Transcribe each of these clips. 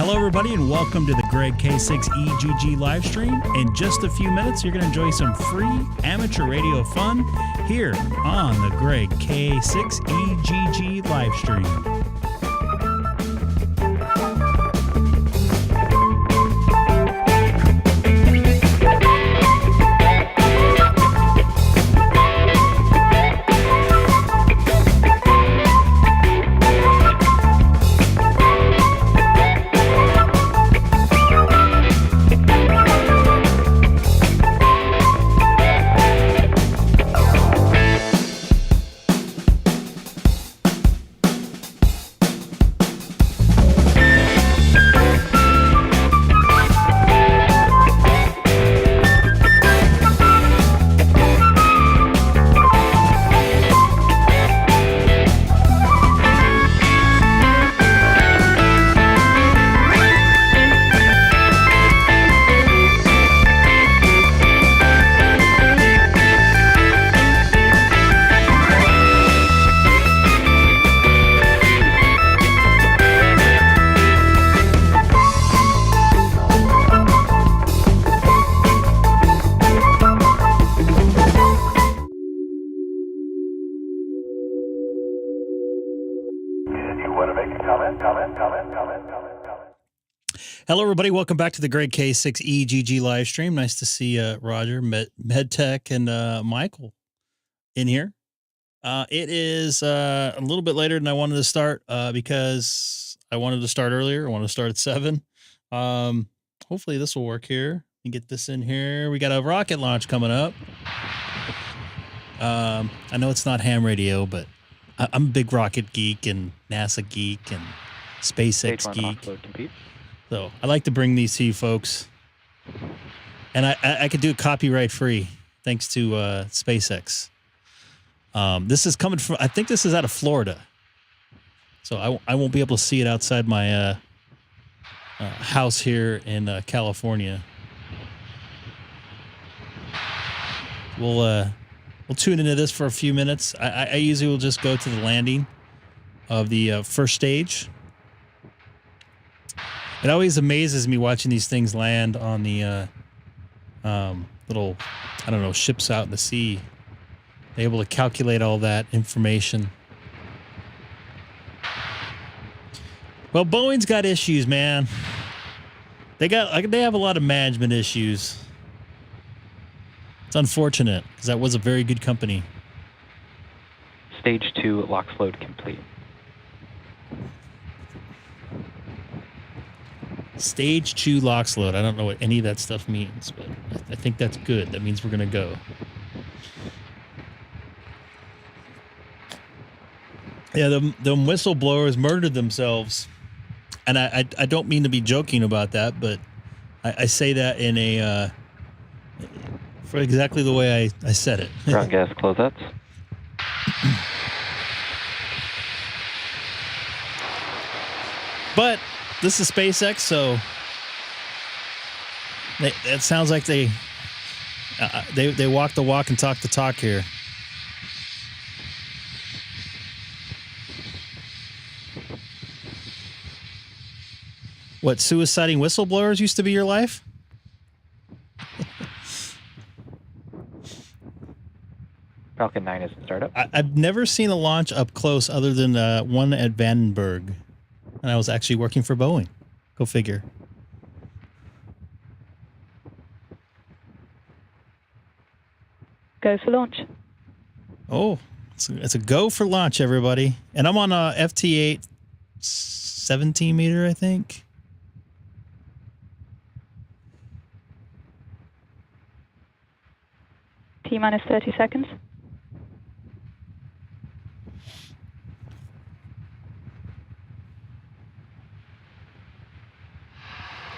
Hello, everybody, and welcome to the Greg K6EGG live stream. In just a few minutes, you're going to enjoy some free amateur radio fun here on the Greg K6EGG live stream. Hello, everybody. Welcome back to the Greg K6EGG live stream. Nice to see Roger, MedTech, and Michael in here. It is a little bit later than I wanted to start because I wanted to start earlier. I wanted to start at 7. Hopefully this will work here. You get this in here. We got a rocket launch coming up. I know it's not ham radio, but I'm a big rocket geek and NASA geek and SpaceX geek. So I like to bring these to you folks, and I could do it copyright free thanks to SpaceX. This is coming from, I think this is out of Florida, so I won't be able to see it outside my house here in California. We'll tune into this for a few minutes. I usually will just go to the landing of the first stage. It always amazes me watching these things land on the little, I don't know, ships out in the sea. They're able to calculate all that information. Well, Boeing's got issues, man. They have a lot of management issues. It's unfortunate because that was a very good company. Stage 2 LOX load complete. Stage 2 LOX load. I don't know what any of that stuff means, but I think that's good. That means we're going to go. Yeah, the whistleblowers murdered themselves. And I don't mean to be joking about that, but I say that in a for exactly the way I said it. Ground gas closeouts. But this is SpaceX, so it sounds like they walk the walk and talk the talk here. What, suiciding whistleblowers used to be your life? Falcon 9 is in startup. I've never seen a launch up close other than one at Vandenberg. And I was actually working for Boeing. Go figure. Go for launch. Oh, it's a go for launch, everybody. And I'm on a FT8 17 meter, I think. T-minus 30 seconds.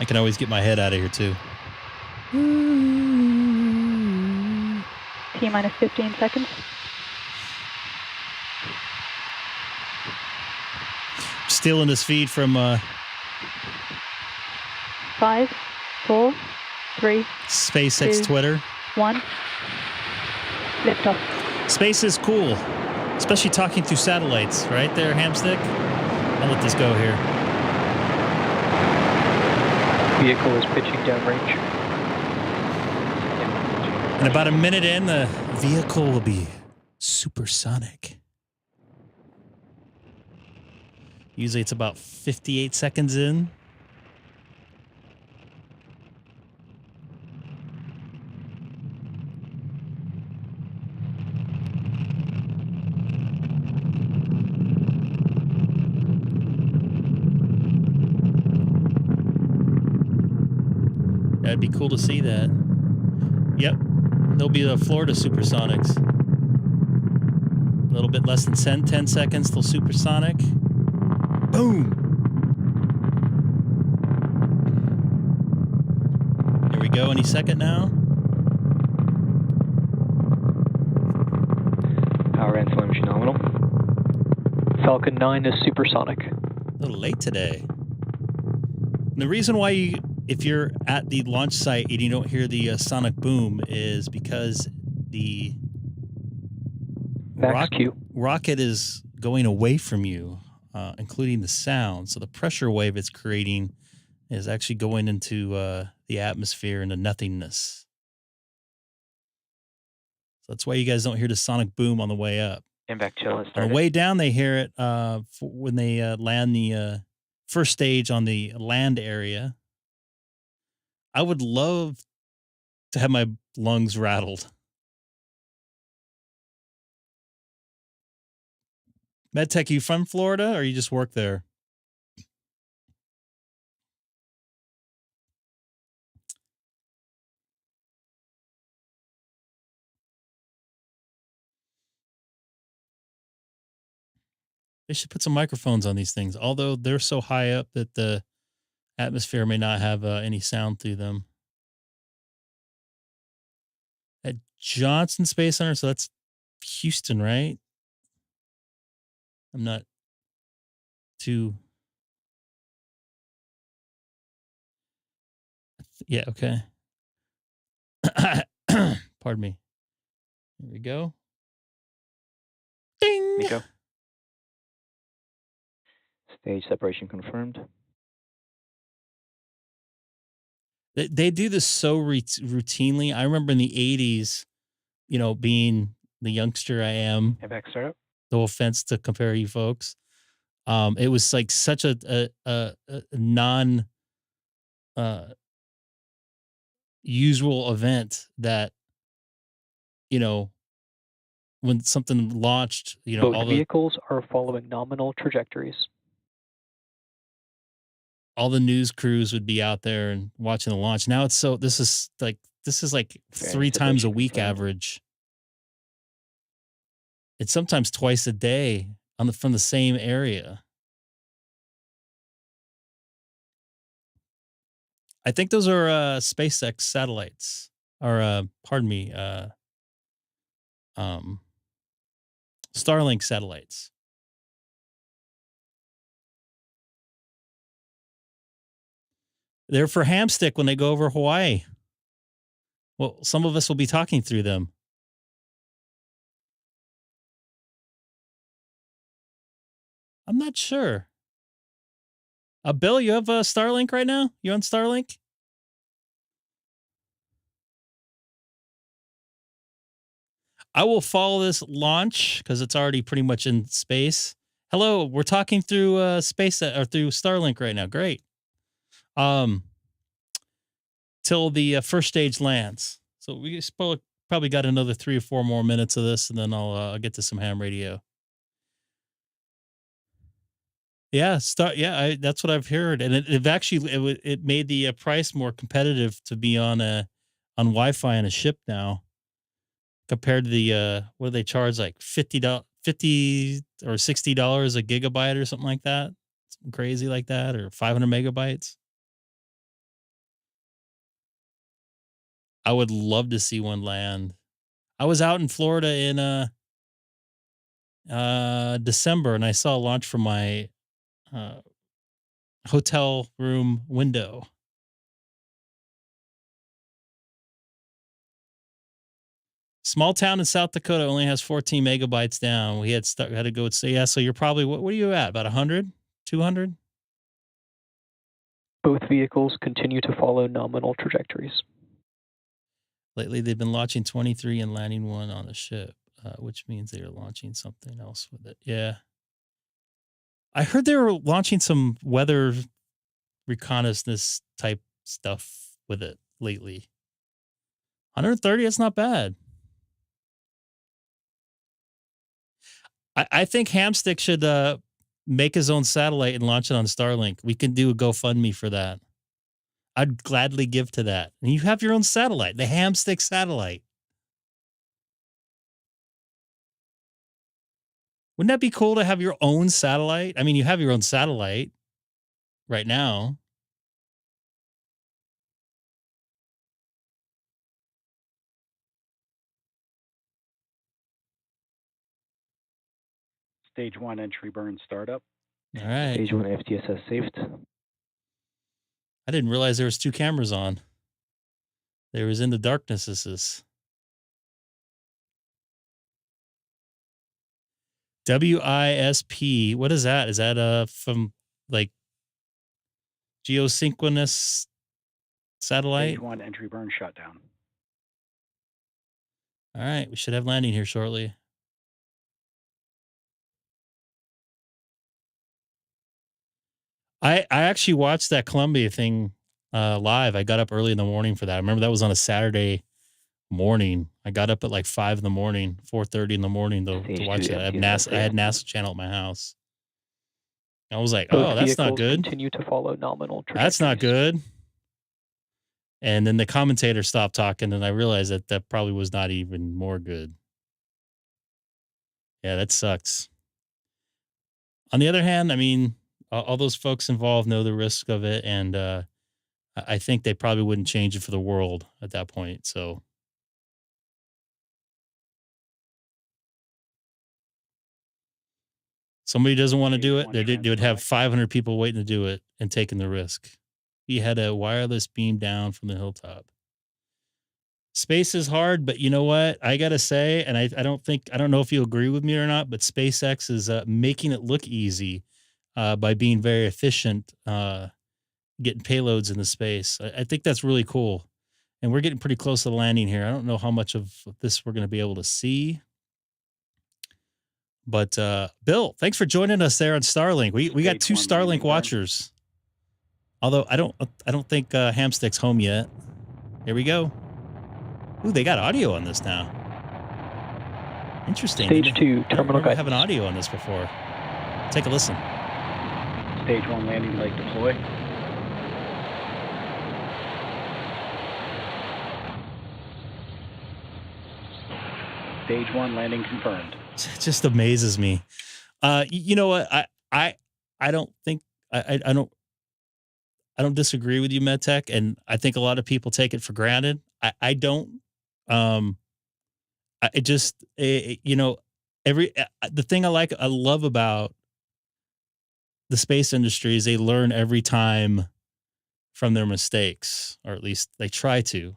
I can always get my head out of here, too. T-minus 15 seconds. Stealing this feed from 5, 4, 3, SpaceX 2, Twitter. 1. Liftoff. Space is cool, especially talking through satellites. Right there, Hamstick? I'll let this go here. vehicle is pitching downrange. In about a minute in, the vehicle will be supersonic. Usually it's about 58 seconds in. That'd be cool to see that. Yep. They'll be the Florida Supersonics. A little bit less than 10 seconds till supersonic. Boom. Here we go. Any second now. Power and telemetry nominal. Falcon 9 is supersonic. A little late today. And the reason why you, if you're at the launch site and you don't hear the sonic boom, is because the rocket is going away from you, including the sound. So the pressure wave it's creating is actually going into the atmosphere, into nothingness. So that's why you guys don't hear the sonic boom on the way up. Impact chill has On started. the way down, they hear it when they land the first stage on the land area. I would love to have my lungs rattled. MedTech, you from Florida or you just work there? They should put some microphones on these things, although they're so high up that the atmosphere may not have any sound through them. At Johnson Space Center, so that's Houston, right? I'm not too... Yeah, okay. Pardon me. Here we go. Ding! Nico. Stage separation confirmed. They do this so routinely. I remember in the 80s, you know, being the youngster I am. Impact startup. No offense to compare you folks. It was like such a non usual event that, you know, when something launched, you know, Both vehicles are following nominal trajectories. All the news crews would be out there and watching the launch. Now it's so, this is like 3 times a week average. It's sometimes twice a day from the same area. I think those are SpaceX satellites, or pardon me, Starlink satellites. They're for hamstick when they go over Hawaii. Well, some of us will be talking through them. I'm not sure. Bill, you have a Starlink right now? You on Starlink? I will follow this launch because it's already pretty much in space. Hello, we're talking through space or through Starlink right now. Great. Till the first stage lands. So we probably got another 3 or 4 more minutes of this, and then I'll get to some ham radio. Yeah, that's what I've heard, and it actually made the price more competitive to be on Wi-Fi on a ship now, compared to the what do they charge, like $50 or $60 a gigabyte or something like that, something crazy like that, or 500 megabytes. I would love to see one land. I was out in Florida in December, and I saw a launch from my hotel room window. Small town in South Dakota only has 14 megabytes down. We had to go and say, yeah, so you're probably, what are you at? About 100, 200? Both vehicles continue to follow nominal trajectories. Lately, they've been launching 23 and landing one on the ship, which means they are launching something else with it. Yeah. I heard they were launching some weather reconnaissance type stuff with it lately. 130, that's not bad. I think Hamstick should make his own satellite and launch it on Starlink. We can do a GoFundMe for that. I'd gladly give to that. And you have your own satellite, the Hamstick satellite. Wouldn't that be cool to have your own satellite? I mean, you have your own satellite right now. Stage 1 entry burn startup. All right. Stage 1 FTSS saved. I didn't realize there was 2 cameras on. There was in the darkness. This is WISP. What is that? Is that from like geosynchronous satellite? Stage 1 entry burn shutdown. All right, we should have landing here shortly. I actually watched that Columbia thing live. I got up early in the morning for that. I remember that was on a Saturday morning. I got up at like 5 in the morning, 4:30 in the morning to watch that. I had NASA channel at my house. I was like, Both oh, that's not good. Continue to follow nominal trajectories. That's not good. And then the commentator stopped talking, and I realized that that probably was not even more good. Yeah, that sucks. On the other hand, I mean, all those folks involved know the risk of it, and I think they probably wouldn't change it for the world at that point. So, somebody doesn't want to do it, they would have 500 people waiting to do it and taking the risk. He had a wireless beam down from the hilltop. Space is hard, but you know what? I got to say, and I don't know if you agree with me or not, but SpaceX is making it look easy by being very efficient, getting payloads into space. I think that's really cool. And we're getting pretty close to the landing here. I don't know how much of this we're going to be able to see. But Bill, thanks for joining us there on Starlink. We got 2 Starlink watchers. Although I don't think Hamstick's home yet. Here we go. Ooh, they got audio on this now. Interesting. Stage 2 terminal guidance. I haven't audio on this before. Take a listen. Stage 1 landing leg deploy. Stage 1 landing confirmed. It just amazes me. You know what? I don't think I don't disagree with you, MedTech, and I think a lot of people take it for granted. I don't. The thing I love about the space industry is they learn every time from their mistakes, or at least they try to.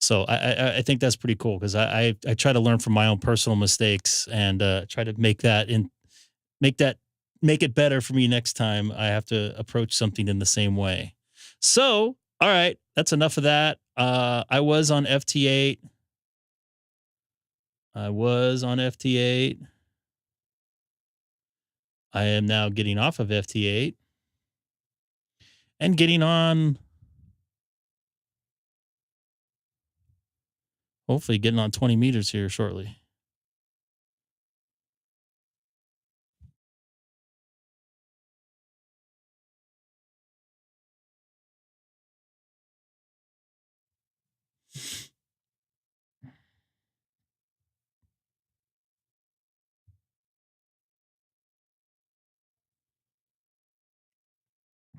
So I think that's pretty cool, because I try to learn from my own personal mistakes and try to make it better for me next time I have to approach something in the same way. So, all right, that's enough of that. I was on FT8. I am now getting off of FT8 and getting on, hopefully getting on 20 meters here shortly.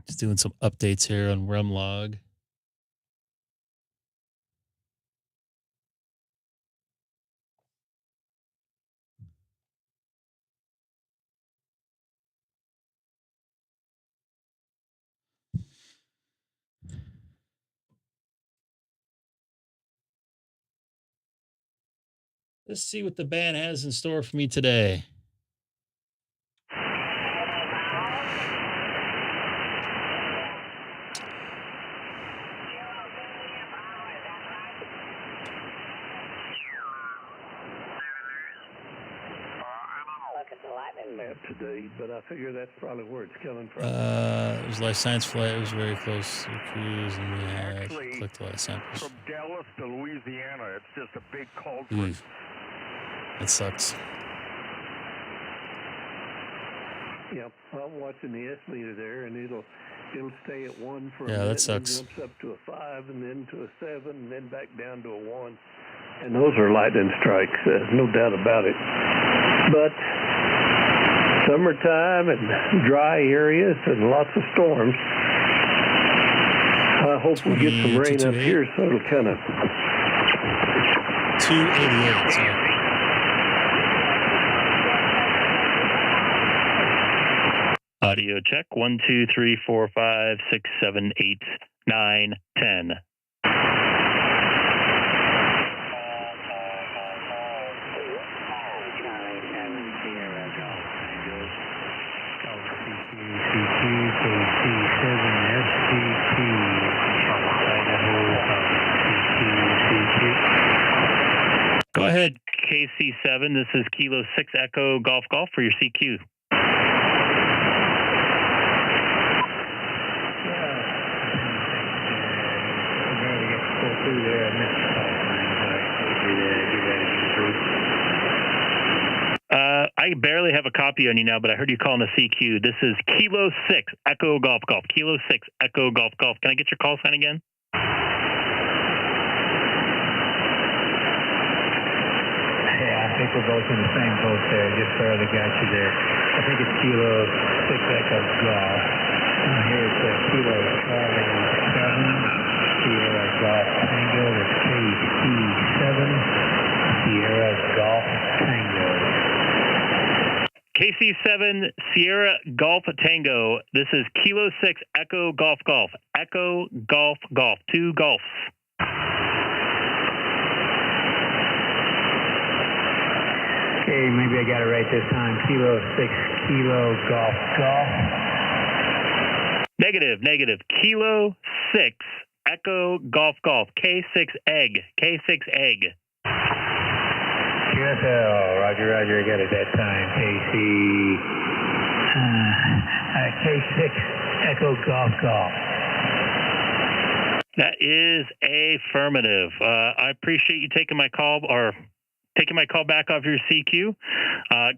Just doing some updates here on RemLog. Let's see what the band has in store for me today. today, but I figure that's probably where it's coming from. It was life science flight. It was very close to the cruise, and we had collected a lot of samples. From Dallas to Louisiana, it's just a big cauldron. That sucks. Yeah, I'm watching the S meter there, and it'll stay at 1 for a Yeah, minute, that sucks. and jumps up to a 5, and then to a 7, and then back down to a 1. And those are lightning strikes, no doubt about it. But summertime and dry areas and lots of storms. I hope we get some rain up here, so it'll kind of... 288, sorry. Audio check, 1, 2, 3, 4, 5, 6, 7, 8, 9, 10. Go ahead. KC7, this is Kilo 6 Echo Golf Golf for your CQ. I barely have a copy on you now, but I heard you calling the CQ. This is Kilo 6 Echo Golf Golf. Kilo 6 Echo Golf Golf. Can I get your call sign again? Yeah, I think we're both in the same boat there. Just barely got you there. I think it's Kilo 6 Echo Golf. Here it's Kilo 7 Sierra Golf Tango. It's KC7 Sierra Golf Tango. KC7 Sierra Golf Tango. This is Kilo 6 Echo Golf Golf. Echo Golf Golf. 2 golfs. Okay, maybe I got it right this time. Kilo 6 Kilo Golf Golf. Negative. Kilo 6 Echo Golf Golf. K6EGG. K6EGG. QSL, Roger, I got it that time. K6 Echo Golf Golf. That is affirmative. I appreciate you taking my call back off your CQ.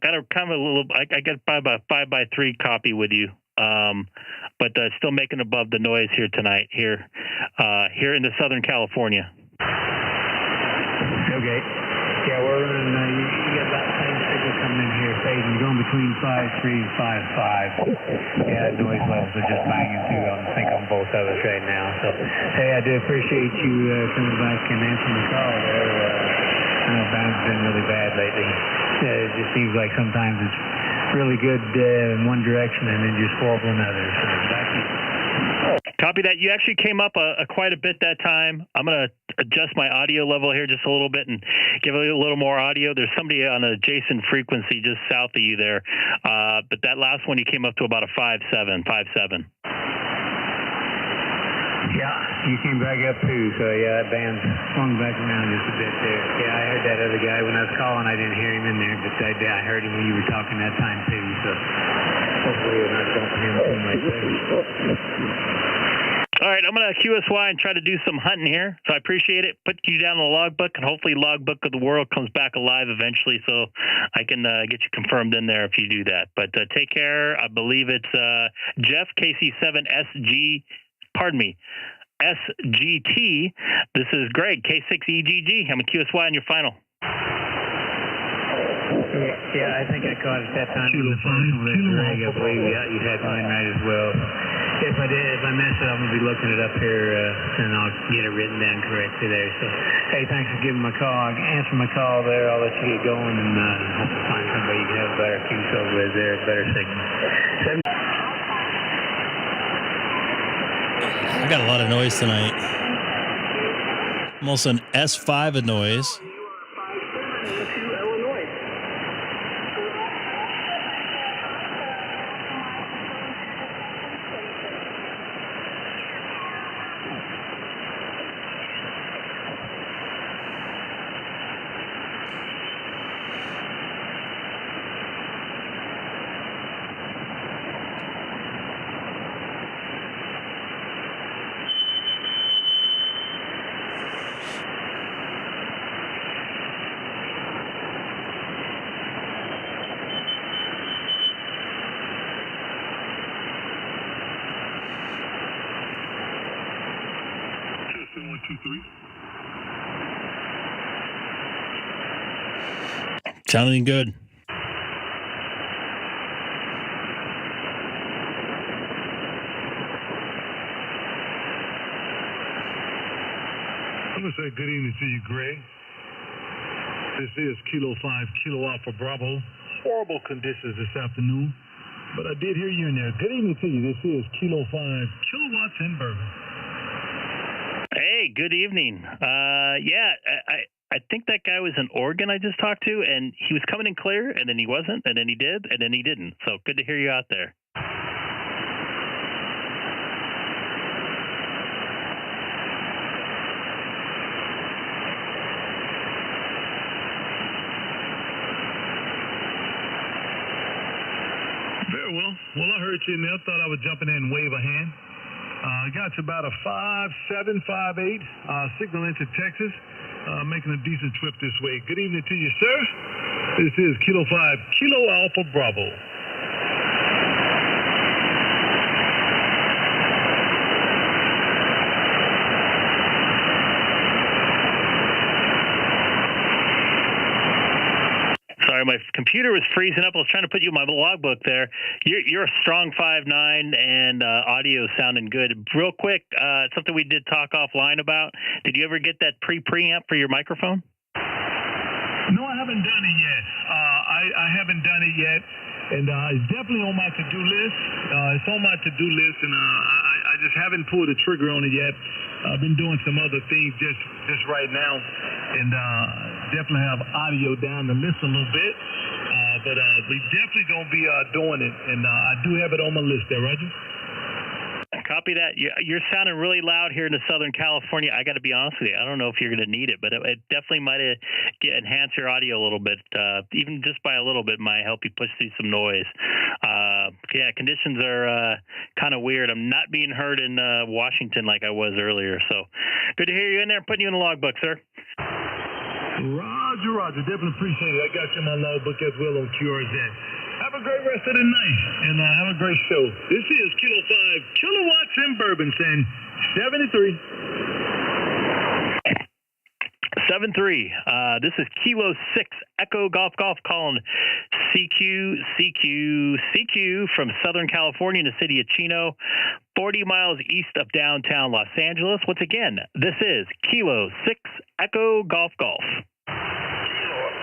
Got a kind of a little. I got about 5x3 copy with you, but still making above the noise here tonight. Here in the Southern California. Okay. Yeah, we're running. You got about the same signal coming in here, fading, going between 5.3 and 5.5. Yeah, noise levels are just banging through. I think on both of us right now. So, hey, I do appreciate you coming back and answering the call there. I know bound's been really bad lately. It just seems like sometimes it's really good in one direction and then just horrible in others. So back to you. Copy that. You actually came up quite a bit that time. I'm going to adjust my audio level here just a little bit and give it a little more audio. There's somebody on an adjacent frequency just south of you there. But that last one, you came up to about a 5.7. Yeah, you came back up too, so yeah, that band swung back around just a bit there. Yeah, I heard that other guy when I was calling. I didn't hear him in there, but I heard him when you were talking that time too, so hopefully we're not bumping him too much. All right, I'm going to QSY and try to do some hunting here, so I appreciate it. Put you down in the logbook, and hopefully logbook of the world comes back alive eventually, so I can get you confirmed in there if you do that. But take care. I believe it's Jeff, KC7SG, SGT. This is Greg, K6EGG. I'm a QSY on your final. Yeah, I think I caught it that time. Greg, I believe you had mine right as well. If I mess it up, I'm going to be looking it up here, and I'll get it written down correctly there. So, hey, thanks for giving my call. I answer my call there. I'll let you get going, and hope to find somebody you can have a better QSO with there, better signal. I got a lot of noise tonight. I'm also an S5 of noise. Sounding good. I'm going to say good evening to you, Greg. This is Kilo 5, Kilo Alpha Bravo. Horrible conditions this afternoon, but I did hear you in there. Good evening to you. This is Kilo 5, kilowatts in Bourbon. Hey, good evening. I think that guy was in Oregon I just talked to, and he was coming in clear, and then he wasn't, and then he did, and then he didn't. So good to hear you out there. Very well. Well, I heard you in there. Thought I would jump in there and wave a hand. Got you about a 5'7", 5'8", signal into Texas. Making a decent trip this way. Good evening to you, sir. This is Kilo 5, Kilo Alpha Bravo. Sorry, my computer was freezing up. I was trying to put you in my logbook there. You're a strong 5'9", and audio sounding good. Real quick, something we did talk offline about. Did you ever get that preamp for your microphone? No, I haven't done it yet. I haven't done it yet, and it's definitely on my to-do list. It's on my to-do list, and I just haven't pulled the trigger on it yet. I've been doing some other things just right now, and definitely have audio down the list a little bit. But we definitely gonna be doing it, and I do have it on my list there, Roger. Copy that. You're sounding really loud here in the Southern California. I got to be honest with you. I don't know if you're going to need it, but it definitely might enhance your audio a little bit. Even just by a little bit might help you push through some noise. Conditions are kind of weird. I'm not being heard in Washington like I was earlier. So good to hear you in there. Putting you in the logbook, sir. Roger. Definitely appreciate it. I got you in my logbook as well on QRZ. Have a great rest of the night, and have a great show. This is Kilo 5, kilowatts in Bourbon, saying 73. 7-3. This is Kilo 6 Echo Golf calling CQ from Southern California in the city of Chino, 40 miles east of downtown Los Angeles. Once again, this is Kilo 6 Echo Golf. Kilo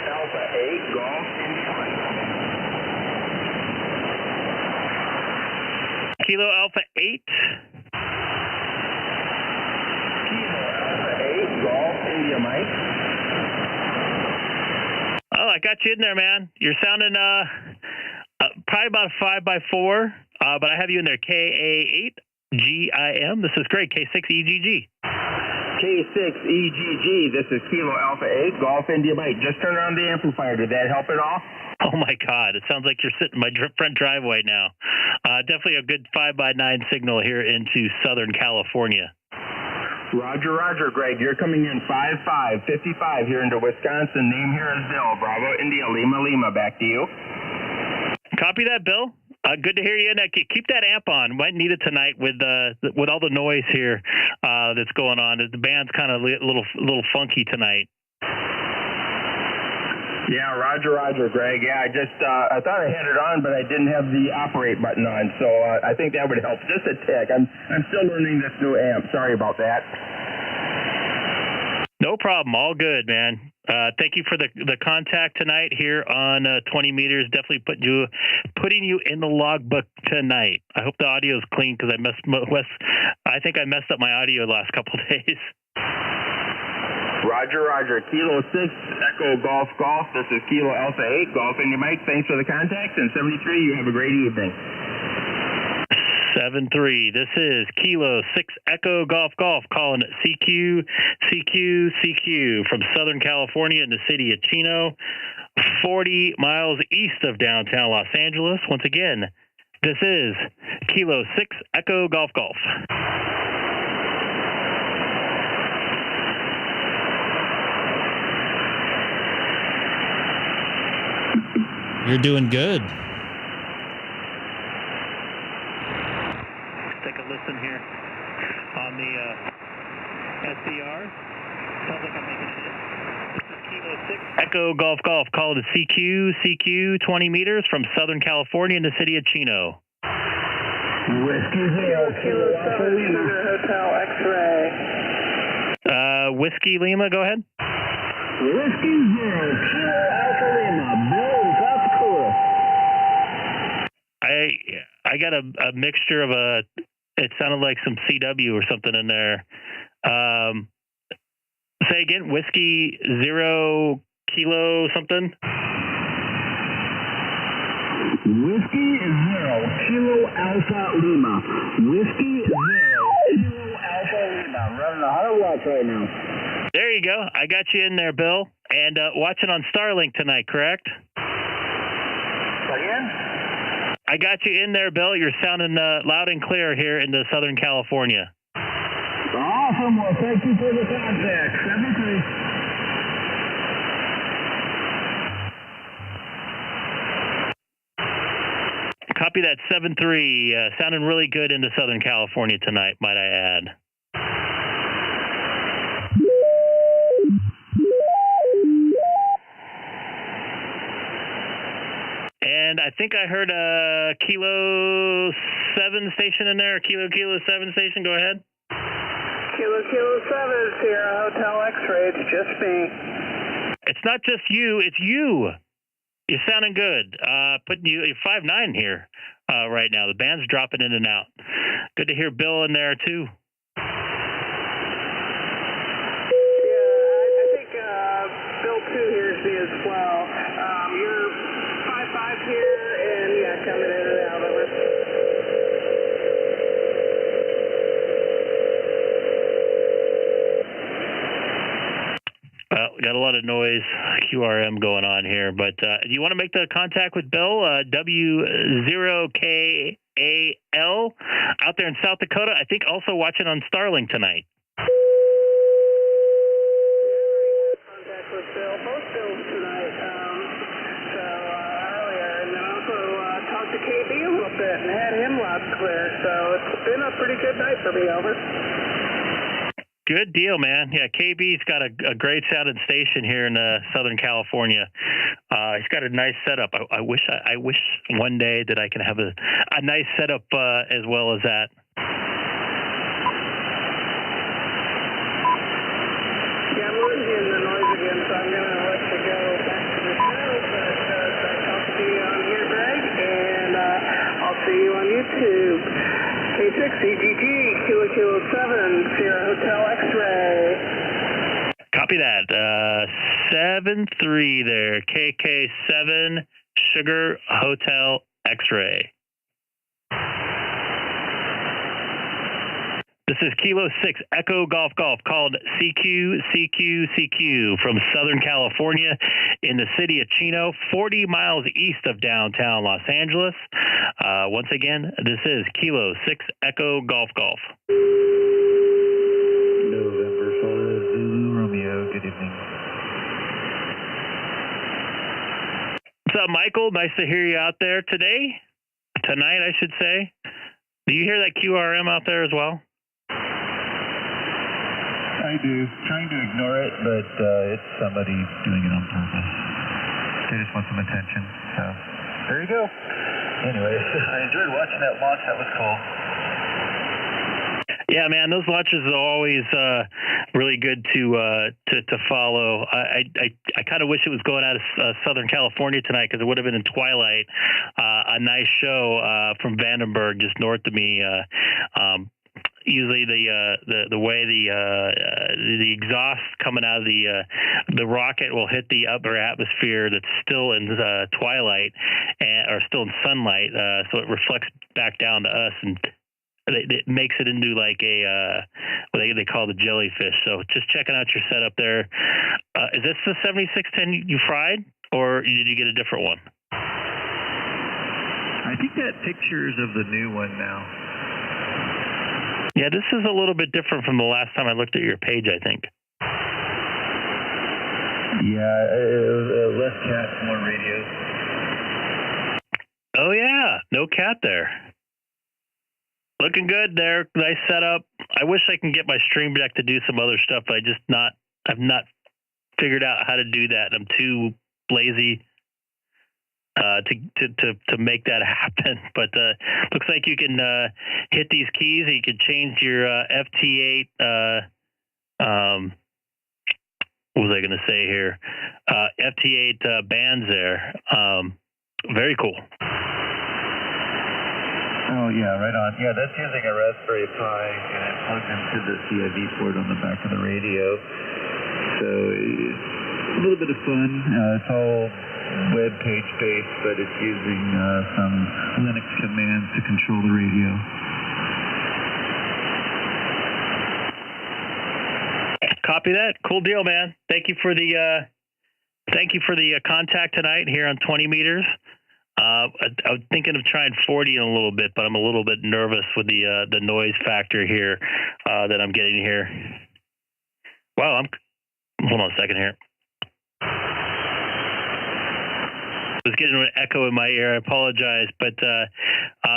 Alpha 8 Golf. Kilo Alpha 8. Kilo Alpha 8 Golf India Mike. Oh, I got you in there, man. You're sounding probably about a 5x4, but I have you in there. K6EGG. This is great. K6EGG. K6EGG. This is Kilo Alpha 8 Golf India Mike. Just turn on the amplifier. Did that help at all? Oh, my God. It sounds like you're sitting in my front driveway now. Definitely a good 5x9 signal here into Southern California. Roger, Greg. You're coming in 5-5, 55 here into Wisconsin. Name here is Bill. Bravo, India, Lima. Back to you. Copy that, Bill. Good to hear you. Keep that amp on. Might need it tonight with all the noise here that's going on. The band's kind of a little funky tonight. Yeah, Roger, Greg. Yeah, I thought I had it on, but I didn't have the operate button on, so I think that would help just a tick. I'm still learning this new amp. Sorry about that. No problem. All good, man. Thank you for the contact tonight here on 20 meters. Definitely putting you in the logbook tonight. I hope the audio is clean because I think I messed up my audio the last couple of days. Roger. Kilo 6 Echo Golf. This is Kilo Alpha 8 Golf India Mike. Thanks for the contact. And 73, you have a great evening. 7-3. This is Kilo 6 Echo Golf calling CQ from Southern California in the city of Chino, 40 miles east of downtown Los Angeles. Once again, this is Kilo 6 Echo Golf. You're doing good. Take a listen here on the SCR. Sounds like I'm making it in. This is Kilo 6. Echo Golf Golf, call to CQ 20 meters from Southern California in the city of Chino. Whiskey Zero, Kilo Alpha Lima. Hotel X-ray. Whiskey Lima, go ahead. Whiskey Zero, Kilo Alpha Lima, Bill, South Dakota. I got a mixture of it sounded like some CW or something in there. Say again, Whiskey Zero Kilo something? Whiskey Zero, Kilo Alpha Lima. Whiskey Zero, Kilo Alpha Lima. Running 100 watts right now. There you go. I got you in there, Bill. And watching on Starlink tonight, correct? Again? I got you in there, Bill. You're sounding loud and clear here in Southern California. Awesome. Well, thank you for the contact. 73. Copy that 7-3. Sounding really good into Southern California tonight, might I add. And I think I heard a Kilo 7 station in there, Kilo 7 station. Go ahead. Kilo 7, Sierra Hotel X-ray. It's just me. It's not just you, it's you. You're sounding good. Putting you're 5'9" here right now. The band's dropping in and out. Good to hear Bill in there too. Yeah, I think Bill 2 hears me as well. You're 5'5" here, and yeah, coming in and out. Over. Well, we got a lot of noise, QRM going on here, but you want to make the contact with Bill, W0KAL, out there in South Dakota. I think also watching on Starlink tonight. Contact with Bill, both Bills tonight. Earlier, and then also talked to KB a little bit and had him loud and clear. So it's been a pretty good night for me. Over. Good deal, man. Yeah, KB's got a great sounding station here in Southern California. He's got a nice setup. I wish one day that I can have a nice setup as well as that. Yeah, I'm losing the noise again, so I'm going to let you go back to the show. But I'll see you on here, Greg, and I'll see you on YouTube. K6EGG, Kilo 7, Sierra Hotel X-ray. Copy that. 7-3 there. KK7 Sugar Hotel X-ray. This is Kilo 6 Echo Golf Golf, called CQ from Southern California in the city of Chino, 40 miles east of downtown Los Angeles. Once again, this is Kilo 6 Echo Golf Golf. November 5 Zulu Romeo, good evening. What's up, Michael? Nice to hear you out there today. Tonight, I should say. Do you hear that QRM out there as well? I do. Trying to ignore it, but it's somebody doing it on purpose. They just want some attention. So there you go. Anyway, I enjoyed watching that launch. That was cool. Yeah, man, those launches are always really good to follow. I kind of wish it was going out of Southern California tonight because it would have been in twilight. A nice show from Vandenberg, just north of me. Usually the way the exhaust coming out of the rocket will hit the upper atmosphere that's still in twilight or still in sunlight, so it reflects back down to us, and it makes it into like a what they call the jellyfish. So just checking out your setup there. Is this the 7610 you fried, or did you get a different one? I think that picture is of the new one now. Yeah, this is a little bit different from the last time I looked at your page, I think. Yeah, less cat, more radios. Oh, yeah. No cat there. Looking good there. Nice setup. I I wish I can get my stream deck to do some other stuff, but I've not figured out how to do that. I'm too lazy to make that happen. But looks like you can hit these keys and you can change your FT8 what was I going to say here? FT8 bands there. Very cool. Oh, yeah, right on. Yeah, that's using a Raspberry Pi, and it plugs into the CIV port on the back of the radio. So a little bit of fun. It's all web page based, but it's using some Linux commands to control the radio. Copy that. Cool deal, man. Thank you for the contact tonight here on 20 meters. I was thinking of trying 40 in a little bit, but I'm a little bit nervous with the noise factor here that I'm getting here. Wow, hold on a second here. I was getting an echo in my ear. I apologize, but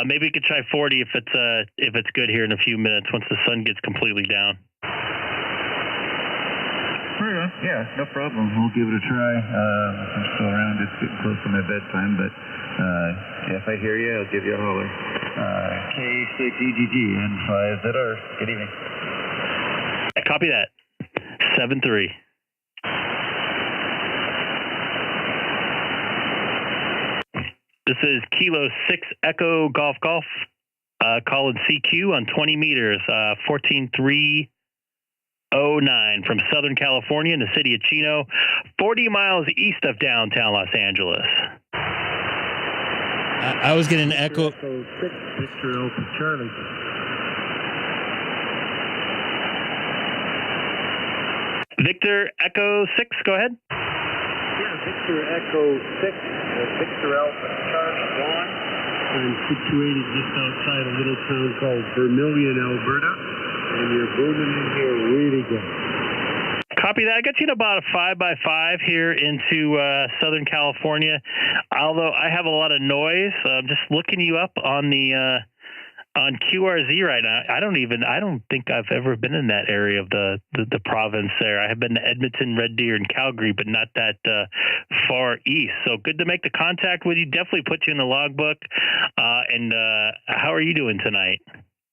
maybe we could try 40 if it's good here in a few minutes once the sun gets completely down. Yeah, no problem. We'll give it a try. I'm still around. It's getting close to my bedtime, but if I hear you, I'll give you a holler. K6EGG and 5ZR. Good evening. Copy that. 7-3. This is Kilo 6 Echo Golf Golf. Calling CQ on 20 meters. 14309 from Southern California in the city of Chino, 40 miles east of downtown Los Angeles. I was getting an echo. Victor Alpha Charlie. Victor Echo 6, go ahead. Yeah, Victor Echo 6, Victor Alpha Charlie 1. I'm situated just outside a little town called Vermilion, Alberta, and you're booming in here really good. Copy that. I got you in about a 5x5 here into Southern California. Although I have a lot of noise, I'm just looking you up on the on QRZ right now. I don't think I've ever been in that area of the province there. I have been to Edmonton, Red Deer, and Calgary, but not that far east. So good to make the contact with you. Definitely put you in the logbook. And how are you doing tonight?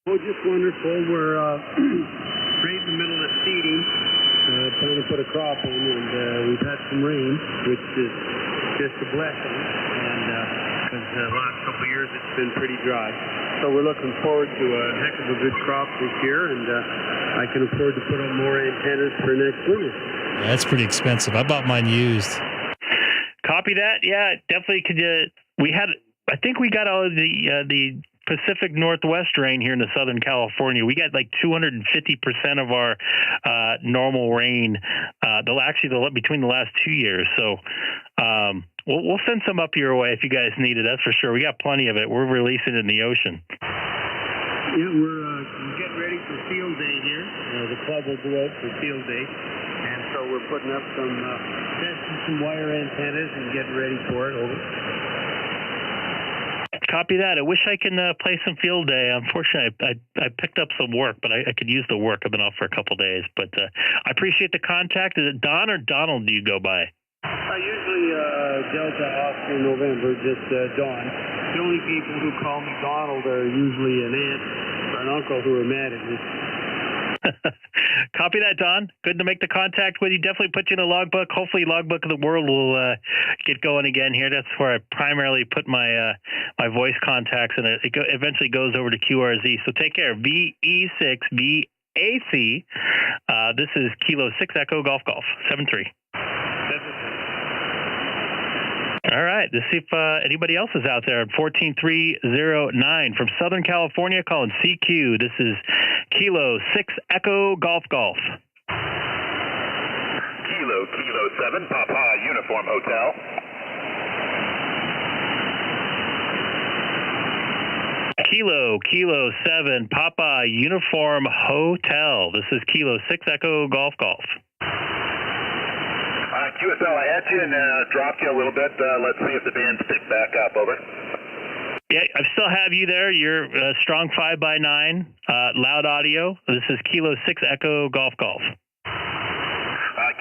Oh, just wonderful. We're right in the middle of seeding, trying to put a crop in, and we've had some rain, which is just a blessing. And because the last couple of years it's been pretty dry. So we're looking forward to a heck of a good crop this year, and I can afford to put on more antennas for next winter. Yeah, that's pretty expensive. I bought mine used. Copy that. Yeah, definitely. I think we got all of the Pacific Northwest rain here in the Southern California. We got like 250% of our normal rain between the last 2 years. So we'll send some up your way if you guys need it. That's for sure. We got plenty of it. We're releasing it in the ocean. Yeah, we're getting ready for field day here. The club will go out for field day. And so we're putting up testing some wire antennas and getting ready for it. Over. Copy that. I wish I can play some field day. Unfortunately, I picked up some work, but I could use the work. I've been off for a couple of days. But I appreciate the contact. Is it Don or Donald do you go by? Usually Delta Oscar November, just Don. The only people who call me Donald are usually an aunt or an uncle who are mad at me. Copy that, Don. Good to make the contact with you. Definitely put you in a logbook. Hopefully Logbook of the World will get going again here. That's where I primarily put my my voice contacts, and it eventually goes over to QRZ. So take care. VE6BAC. This is Kilo 6 Echo Golf Golf 7-3. All right. Let's see if anybody else is out there. 14309 from Southern California calling CQ. This is Kilo 6 Echo Golf Golf. Kilo 7 Papa Uniform Hotel. Kilo 7 Papa Uniform Hotel. This is Kilo 6 Echo Golf Golf. QSL, I had you and dropped you a little bit. Let's see if the band's picked back up. Over. Yeah, I still have you there. You're strong 5x9, loud audio. This is Kilo 6 Echo Golf Golf.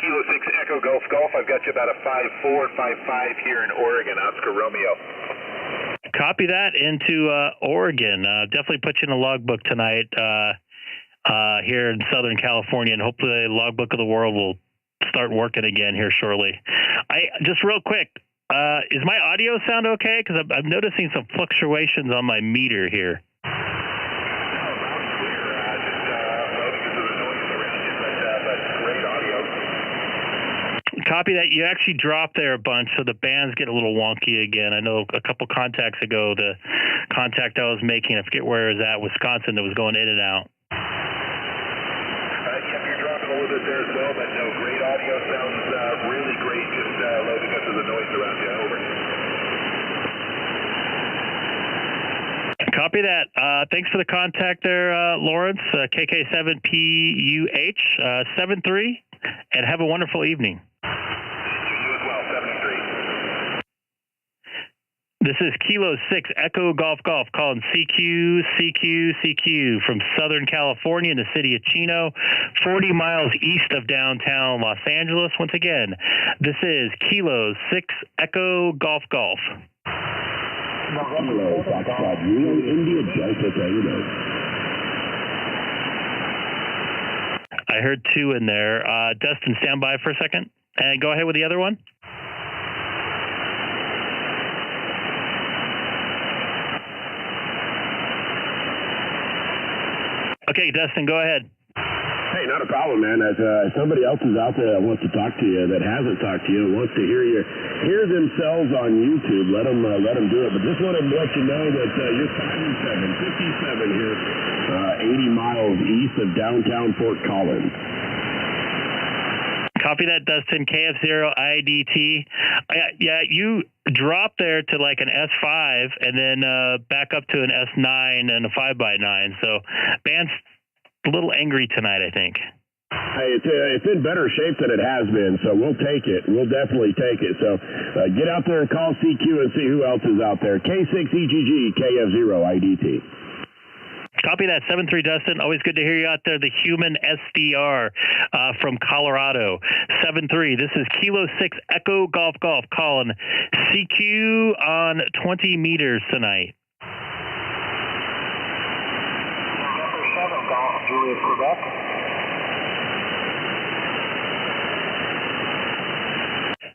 Kilo 6 Echo Golf Golf. I've got you about a 5-4, 5-5 here in Oregon, Oscar Romeo. Copy that into Oregon. Definitely put you in the logbook tonight here in Southern California, and hopefully the logbook of the world will start working again here shortly. Just real quick, is my audio sound okay? Because I'm noticing some fluctuations on my meter here. Copy that. You actually dropped there a bunch, so the bands get a little wonky again. I know a couple contacts ago, the contact I was making, I forget where it was at, Wisconsin, that was going in and out. Yep, you're dropping a little bit there as well, but no, great audio. Sounds really great, just low because of the noise around you. Over. Copy that. Thanks for the contact there, Lawrence, KK7PUH 73, and have a wonderful evening. This is Kilo 6 Echo Golf Golf calling CQ from Southern California in the city of Chino, 40 miles east of downtown Los Angeles. Once again, this is Kilo 6 Echo Golf Golf. Kilo Foxtrot India Delta Tango. I heard 2 in there. Dustin, stand by for a second. And go ahead with the other one. Okay, Dustin, go ahead. Hey, not a problem, man. As somebody else is out there that wants to talk to you, that hasn't talked to you, wants to hear themselves on YouTube, let them do it. But just want to let you know that you're 57 here, 80 miles east of downtown Fort Collins. Copy that, Dustin. KF0IDT. Yeah, you dropped there to like an S5 and then back up to an S9 and a 5x9. So band's a little angry tonight, I think. Hey, it's in better shape than it has been, so we'll take it. We'll definitely take it. So get out there and call CQ and see who else is out there. K6EGG, KF0IDT. Copy that, 7-3, Dustin. Always good to hear you out there. The human SDR from Colorado. 7-3, this is Kilo 6 Echo Golf Golf calling CQ on 20 meters tonight. November 7 Golf, Juliet, Quebec.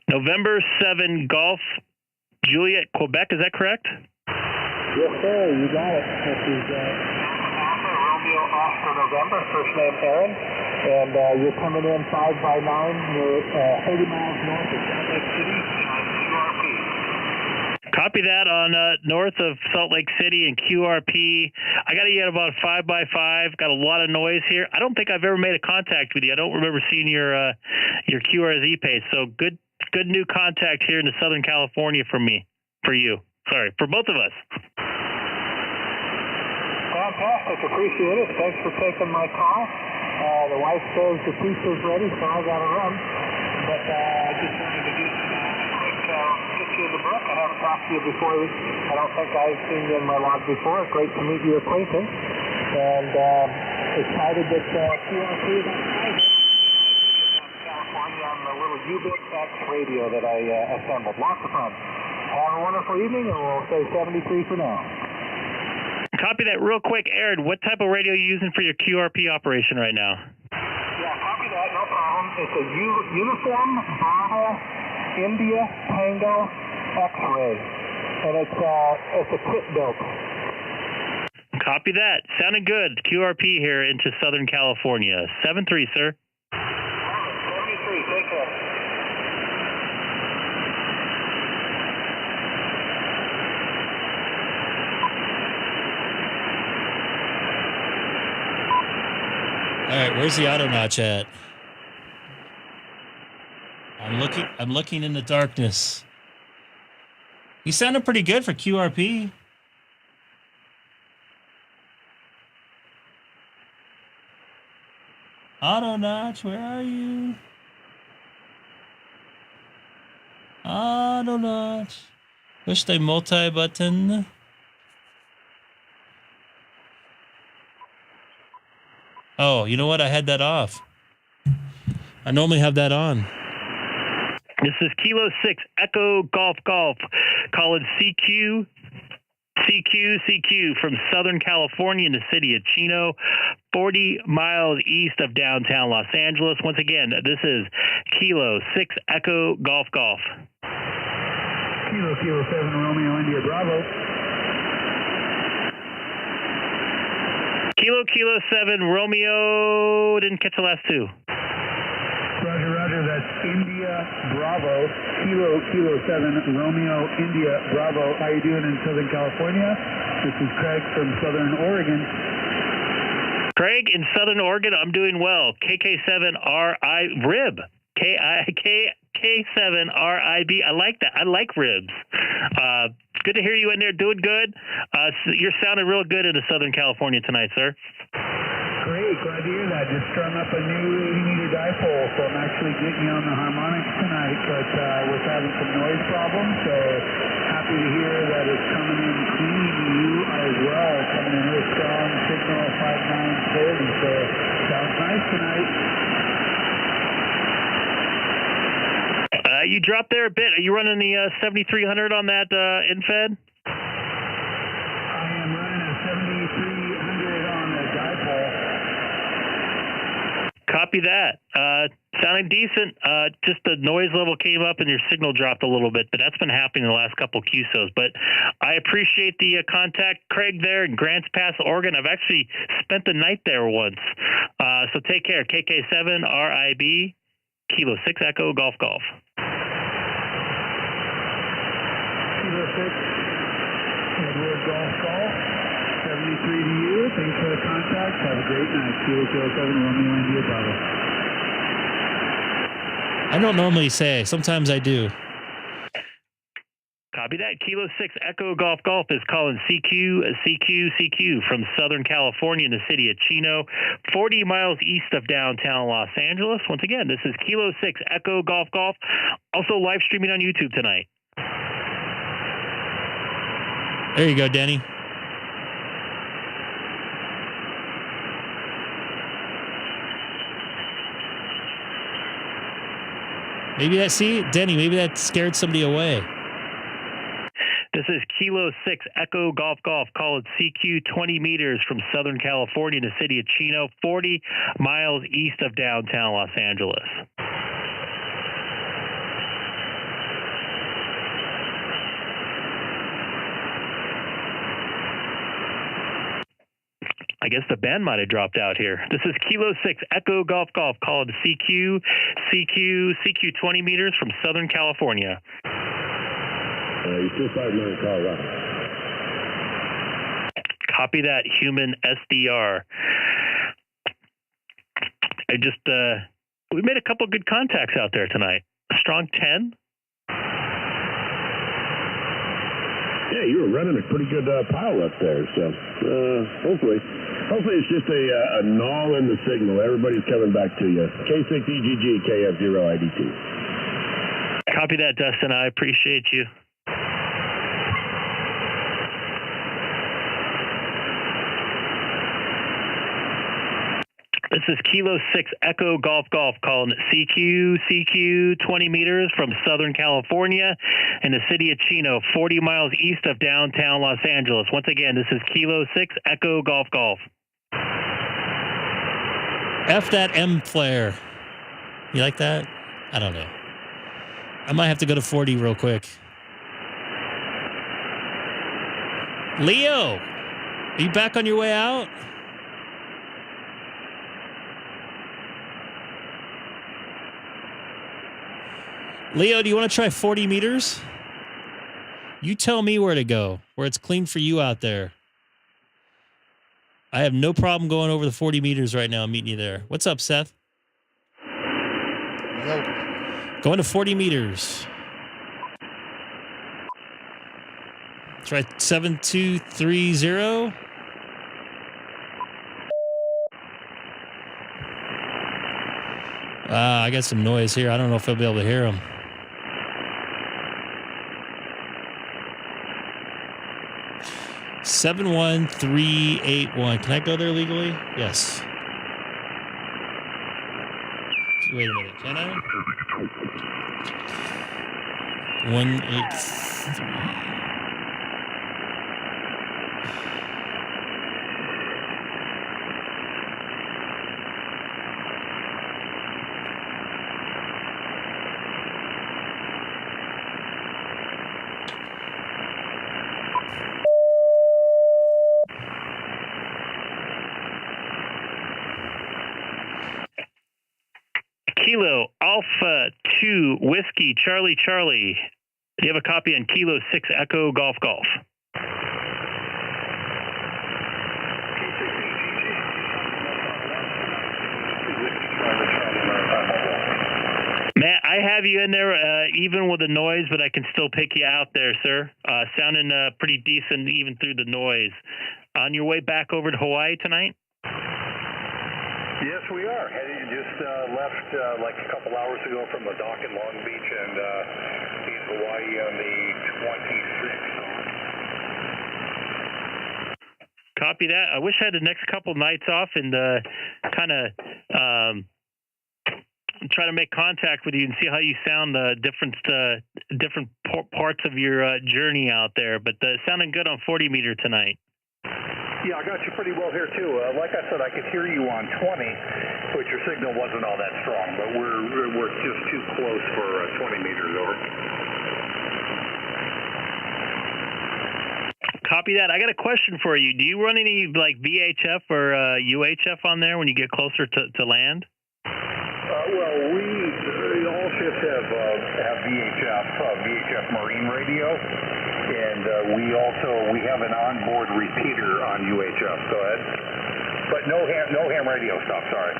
November 7 Golf, Juliet, Quebec. Is that correct? Yes, sir. You got it. This is Romeo Oscar November, first name Aaron, and you're coming in 5x9. You're 30 miles north of Salt Lake City on QRP. Copy that on north of Salt Lake City and QRP. I got you at about 5x5. Got a lot of noise here. I don't think I've ever made a contact with you. I don't remember seeing your QRZ page. So good new contact here in Southern California for you. Sorry, for both of us. Fantastic. Appreciate it. Thanks for taking my call. The wife says the pizza's ready, so I got to run. But I just wanted to get you in the book. I haven't talked to you before. I don't think I've seen you in my log before. Great to meet your acquaintance. And excited that QRP is on California on the little U-Bit-X radio that I assembled. Lots of fun. Have a wonderful evening, and we'll say 73 for now. Copy that real quick. Aaron, what type of radio are you using for your QRP operation right now? Yeah, copy that. No problem. It's a Uniform Bravo India Tango X-Ray, and it's a kit built. Copy that. Sounding good. QRP here into Southern California. 7-3, sir. 73. Take care. All right, where's the auto notch at? I'm looking in the darkness. He sounded pretty good for QRP. Auto notch, where are you? Auto notch. Push the multi button. Oh, you know what? I had that off. I normally have that on. This is Kilo 6 Echo Golf Golf, calling CQ from Southern California in the city of Chino, 40 miles east of downtown Los Angeles. Once again, this is Kilo 6 Echo Golf Golf. Kilo 7 Romeo India Bravo. Kilo 7 Romeo, didn't catch the last two. Roger, that's India Bravo, Kilo 7 Romeo India Bravo. How you doing in Southern California? This is Craig from Southern Oregon. Craig in Southern Oregon, I'm doing well. KK7RI Rib. K7RIB. I like that. I like ribs. Good to hear you in there doing good. You're sounding real good in Southern California tonight, sir. Great, glad to hear that. Just strung up a new 80-meter dipole, so I'm actually getting you on the harmonics tonight, but was having some noise problems, so happy to hear that it's coming in clean. You as well, coming in with strong signal 5940, so sounds nice tonight. You dropped there a bit. Are you running the 7300 on that InFed? I am running a 7300 on the dipole. Copy that. Sounding decent. Just the noise level came up and your signal dropped a little bit, but that's been happening the last couple QSOs. But I appreciate the contact, Craig, there in Grants Pass, Oregon. I've actually spent the night there once. So take care. KK7RIB, Kilo 6 Echo Golf Golf. Kilo 6, Edward Golf Golf, 73 to you. Thanks for the contact. Have a great night. Kilo 7 Romeo India Bravo. I don't normally say. Sometimes I do. Copy that. Kilo 6 Echo Golf Golf is calling CQ from Southern California in the city of Chino, 40 miles east of downtown Los Angeles. Once again, this is Kilo 6 Echo Golf Golf, also live streaming on YouTube tonight. There you go, Denny. Maybe that scared somebody away. This is Kilo 6 Echo Golf Golf, calling CQ 20 meters from Southern California in the city of Chino, 40 miles east of downtown Los Angeles. I guess the band might have dropped out here. This is Kilo 6 Echo Golf Golf, called CQ 20 meters from Southern California. You're still fighting on Colorado. Copy that, human SDR. We made a couple good contacts out there tonight. A strong 10. Yeah, you were running a pretty good pile up there, so hopefully it's just a null in the signal. Everybody's coming back to you. K6EGG, KF0IDT. Copy that, Dustin. I appreciate you. This is Kilo 6 Echo Golf Golf, calling CQ 20 meters from Southern California in the city of Chino, 40 miles east of downtown Los Angeles. Once again, this is Kilo 6 Echo Golf Golf. F that M flare. You like that? I don't know. I might have to go to 40 real quick. Leo, are you back on your way out? Leo, do you want to try 40 meters? You tell me where to go, where it's clean for you out there. I have no problem going over the 40 meters right now. I'm meeting you there. What's up, Seth? Yo. Going to 40 meters. Try 7230. I got some noise here. I don't know if I'll be able to hear them. (71381). Can I go there legally? Yes. Wait a minute. Can I? 183. Kilo Alpha 2 Whiskey Charlie Charlie. Do you have a copy on Kilo 6 Echo Golf Golf? Matt, I have you in there even with the noise, but I can still pick you out there, sir. Sounding pretty decent even through the noise. On your way back over to Hawaii tonight? Yes, we are. Just left like a couple hours ago from the dock in Long Beach and in Hawaii on the 26th. Copy that. I wish I had the next couple nights off and kind of try to make contact with you and see how you sound different parts of your journey out there. But sounding good on 40 meter tonight. Yeah, I got you pretty well here too. Like I said, I could hear you on 20, but your signal wasn't all that strong. But we're just too close for 20 meters over. Copy that. I got a question for you. Do you run any like VHF or UHF on there when you get closer to land? Well, all ships have VHF Marine radio, and we have an onboard repeater on UHF. Go ahead, but no ham radio stuff. Sorry.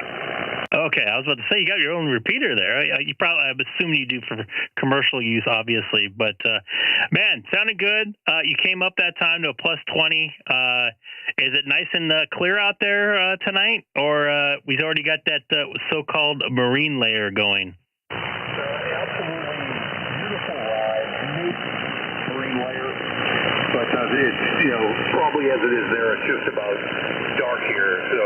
Okay, I was about to say you got your own repeater there. I'm assuming you do for commercial use, obviously. But man, sounded good. You came up that time to a plus 20. Is it nice and clear out there tonight, or we've already got that so-called marine layer going? Absolutely beautiful ride, unique marine layer. But it's probably as it is there, it's just about dark here. So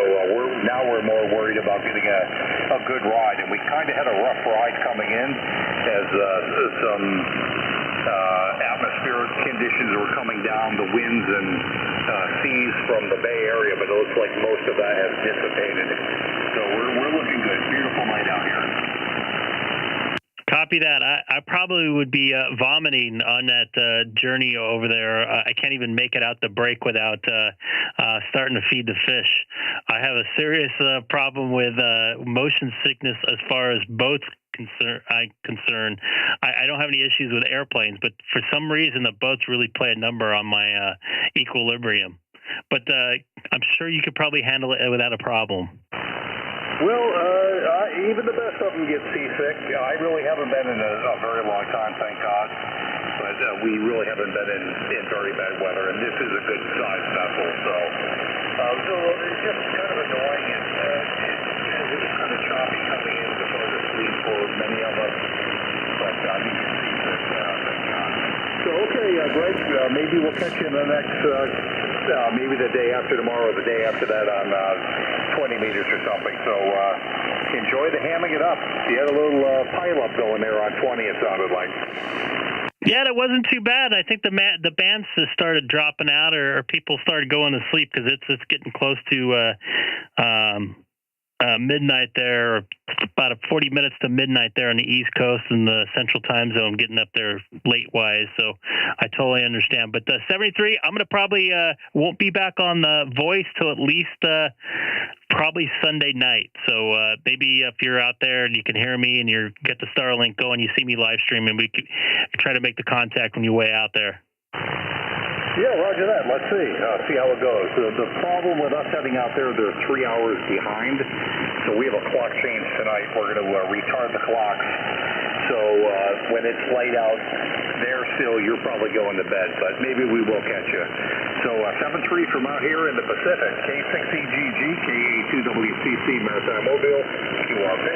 we're more worried about getting a good ride, and we kind of had a rough ride coming in as some atmospheric conditions were coming down, the winds and seas from the Bay Area, but it looks like most of that has dissipated. So we're looking good. Beautiful night out here. Copy that. I probably would be vomiting on that journey over there. I can't even make it out the break without starting to feed the fish. I have a serious problem with motion sickness as far as boats concerned. I don't have any issues with airplanes, but for some reason the boats really play a number on my equilibrium. But I'm sure you could probably handle it without a problem. Well, even the best of them get seasick. I really haven't been in a very long time, thank God. But we really haven't been in very bad weather, and this is a good sized vessel. So it's just kind of annoying, and it was kind of choppy coming in to go to sleep for many of us. But you get seasick, thank God. So okay, Greg, maybe we'll catch you in the next. Maybe the day after tomorrow, or the day after that on 20 meters or something. So enjoy the hamming it up. You had a little pile-up going there on 20, it sounded like. Yeah, that wasn't too bad. I think the bands just started dropping out, or people started going to sleep because it's getting close to midnight there, or about 40 minutes to midnight there on the East Coast and the Central Time Zone, getting up there late-wise. So I totally understand. But 73, I'm going to probably won't be back on the voice till at least probably Sunday night. So maybe if you're out there and you can hear me and you get the Starlink going, you see me live streaming, we could try to make the contact when you're way out there. Yeah, roger that. Let's see how it goes. The problem with us heading out there, they're 3 hours behind, so we have a clock change tonight. We're going to retard the clocks. So when it's light out there still, you're probably going to bed, but maybe we will catch you. So 7-3 from out here in the Pacific, K6EGG, Ka2WCC, Maritime Mobile, QRP.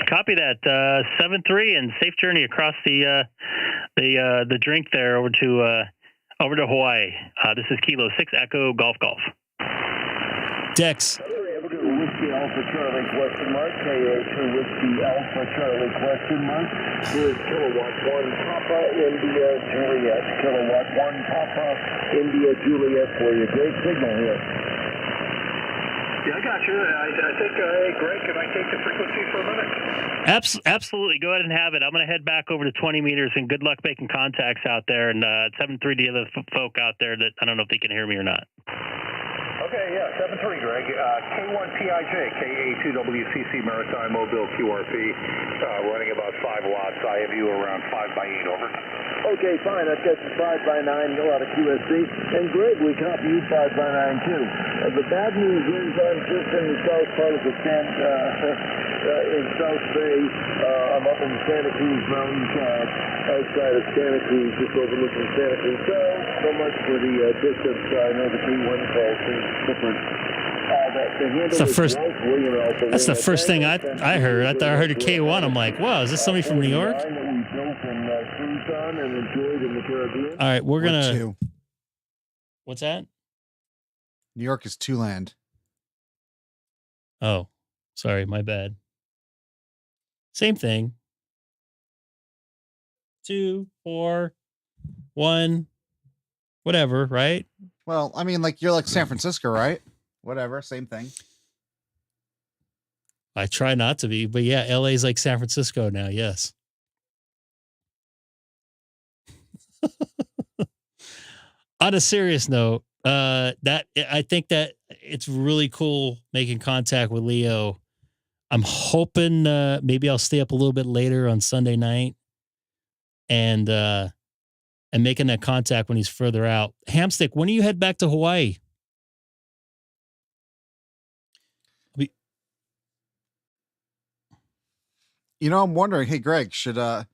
Copy that. 7-3 and safe journey across the drink there over to Hawaii. This is Kilo 6 Echo Golf Golf. Dex. Whiskey Alpha Charlie question mark, K8 Whiskey Alpha Charlie question mark. Here's Kilowatt 1 Papa India Juliet. Kilowatt 1 Papa India Juliet for you. Great signal here. Yeah, I got you. I think, hey, Greg, can I take the frequency for a minute? Absolutely. Go ahead and have it. I'm going to head back over to 20 meters, and good luck making contacts out there. And 7-3 the other folk out there that I don't know if they can hear me or not. Okay, yeah, 7-3, Greg. K1PIJ, KA2WCC Maritime Mobile QRP, running about 5 watts. IMU around 5x8, over. Okay, fine. I've got you 5x9 out of QSC. And Greg, we copy you 5x9 too. The bad news is I'm just in the south part of the tent in South Bay. I'm up in Santa Cruz Mountains, outside of Santa Cruz, just overlooking Santa Cruz. So much for the distance. I know the K1 calls is different. That's the first thing I heard. I thought I heard a K1. I'm like, wow, is this somebody from New York? All right, we're gonna. Two. What's that? New York is two land. Oh, sorry, my bad. Same thing. 2, 4, 1, whatever, right? Well, I mean, like you're like San Francisco, right? Whatever, same thing. I try not to be, but yeah, LA's like San Francisco now. Yes. On a serious note, I think that it's really cool making contact with Leo. I'm hoping maybe I'll stay up a little bit later on Sunday night and making that contact when he's further out. Hamstick, when do you head back to Hawaii? You know, I'm wondering, hey Greg, should is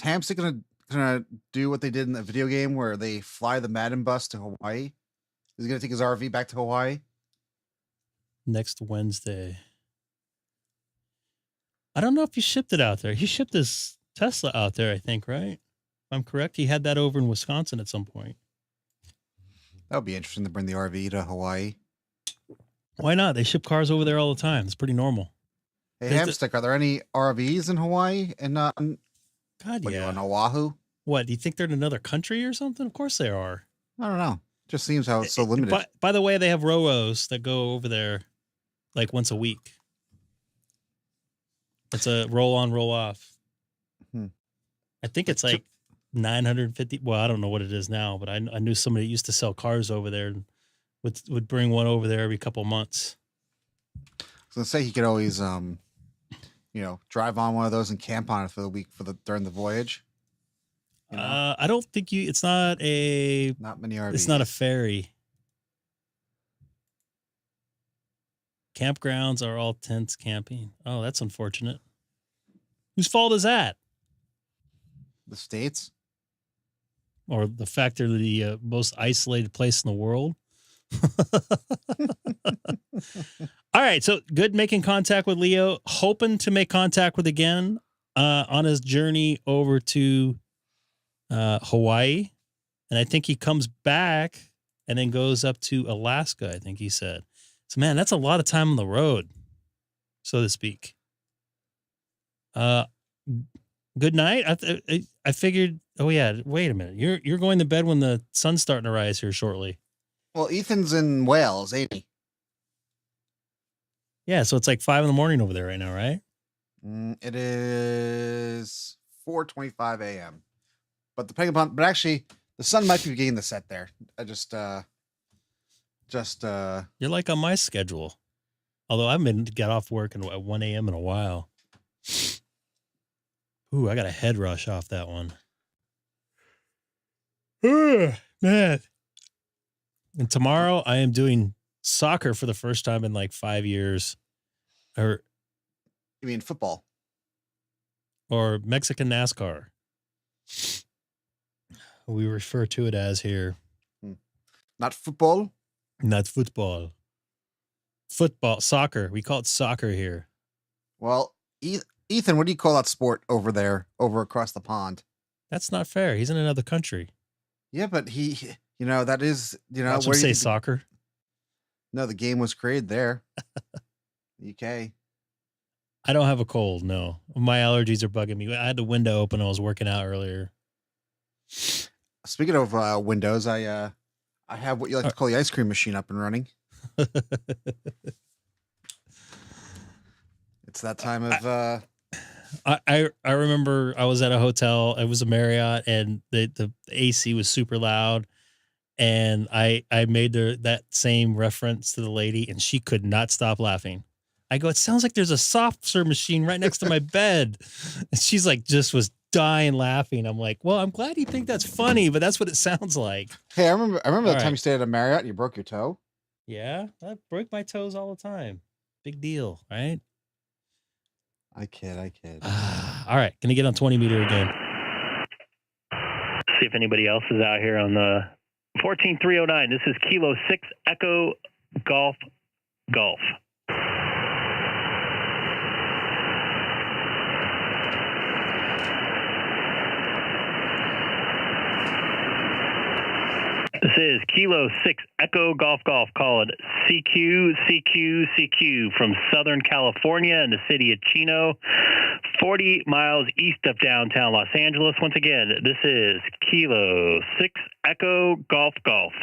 Hamstick gonna do what they did in the video game where they fly the Madden bus to Hawaii? Is he gonna take his RV back to Hawaii? Next Wednesday. I don't know if he shipped it out there. He shipped his Tesla out there, I think, right? If I'm correct. He had that over in Wisconsin at some point. That would be interesting to bring the RV to Hawaii. Why not? They ship cars over there all the time. It's pretty normal. Hey, Hamstick, are there any RVs in Hawaii and God, yeah, on Oahu? What, do you think they're in another country or something? Of course they are. I don't know. Just seems how it's so limited. By the way, they have Roros that go over there like once a week. It's a roll on, roll off. I think it's like 950. Well, I don't know what it is now, but I knew somebody that used to sell cars over there and would bring one over there every couple months. I was gonna say he could always drive on one of those and camp on it for the week during the voyage. You know? I don't think it's not many RVs. It's not a ferry. Campgrounds are all tents camping. Oh, that's unfortunate. Whose fault is that? The states? Or the fact they're the most isolated place in the world? All right, so good making contact with Leo. Hoping to make contact with again on his journey over to Hawaii. And I think he comes back and then goes up to Alaska, I think he said. So, man, that's a lot of time on the road, so to speak. Good night. I figured, oh, yeah, wait a minute. You're going to bed when the sun's starting to rise here shortly. Well, Ethan's in Wales, ain't he? Yeah, so it's like 5 a.m. over there right now, right? It is 4:25 a.m. But actually, the sun might be beginning to set there. I just you're like on my schedule. Although I haven't got off work at 1 a.m. in a while. Ooh, I got a head rush off that one. Man. And tomorrow I am doing soccer for the first time in like 5 years. Or you mean football? Or Mexican NASCAR. We refer to it as here. Not football? Not football. Football, soccer. We call it soccer here. Well, Ethan, what do you call that sport over there, over across the pond? That's not fair. He's in another country. Yeah, but that is, Watch him say soccer. No, the game was created there. UK. I don't have a cold. No, my allergies are bugging me. I had the window open. I was working out earlier. Speaking of windows, I have what you like to call the ice cream machine up and running. It's that time of. I remember I was at a hotel. It was a Marriott, and the AC was super loud. And I made that same reference to the lady, and she could not stop laughing. I go, it sounds like there's a soft serve machine right next to my bed. And she's like, just was dying laughing. I'm like, well, I'm glad you think that's funny, but that's what it sounds like. Hey, I remember that time you stayed at a Marriott and you broke your toe. Yeah, I break my toes all the time. Big deal, right? I kid. All right, gonna get on 20 meter again. See if anybody else is out here on the 14309. This is Kilo 6 Echo Golf. This is Kilo 6 Echo Golf calling CQ from Southern California in the city of Chino, 40 miles east of downtown Los Angeles. Once again, this is Kilo 6 Echo Golf.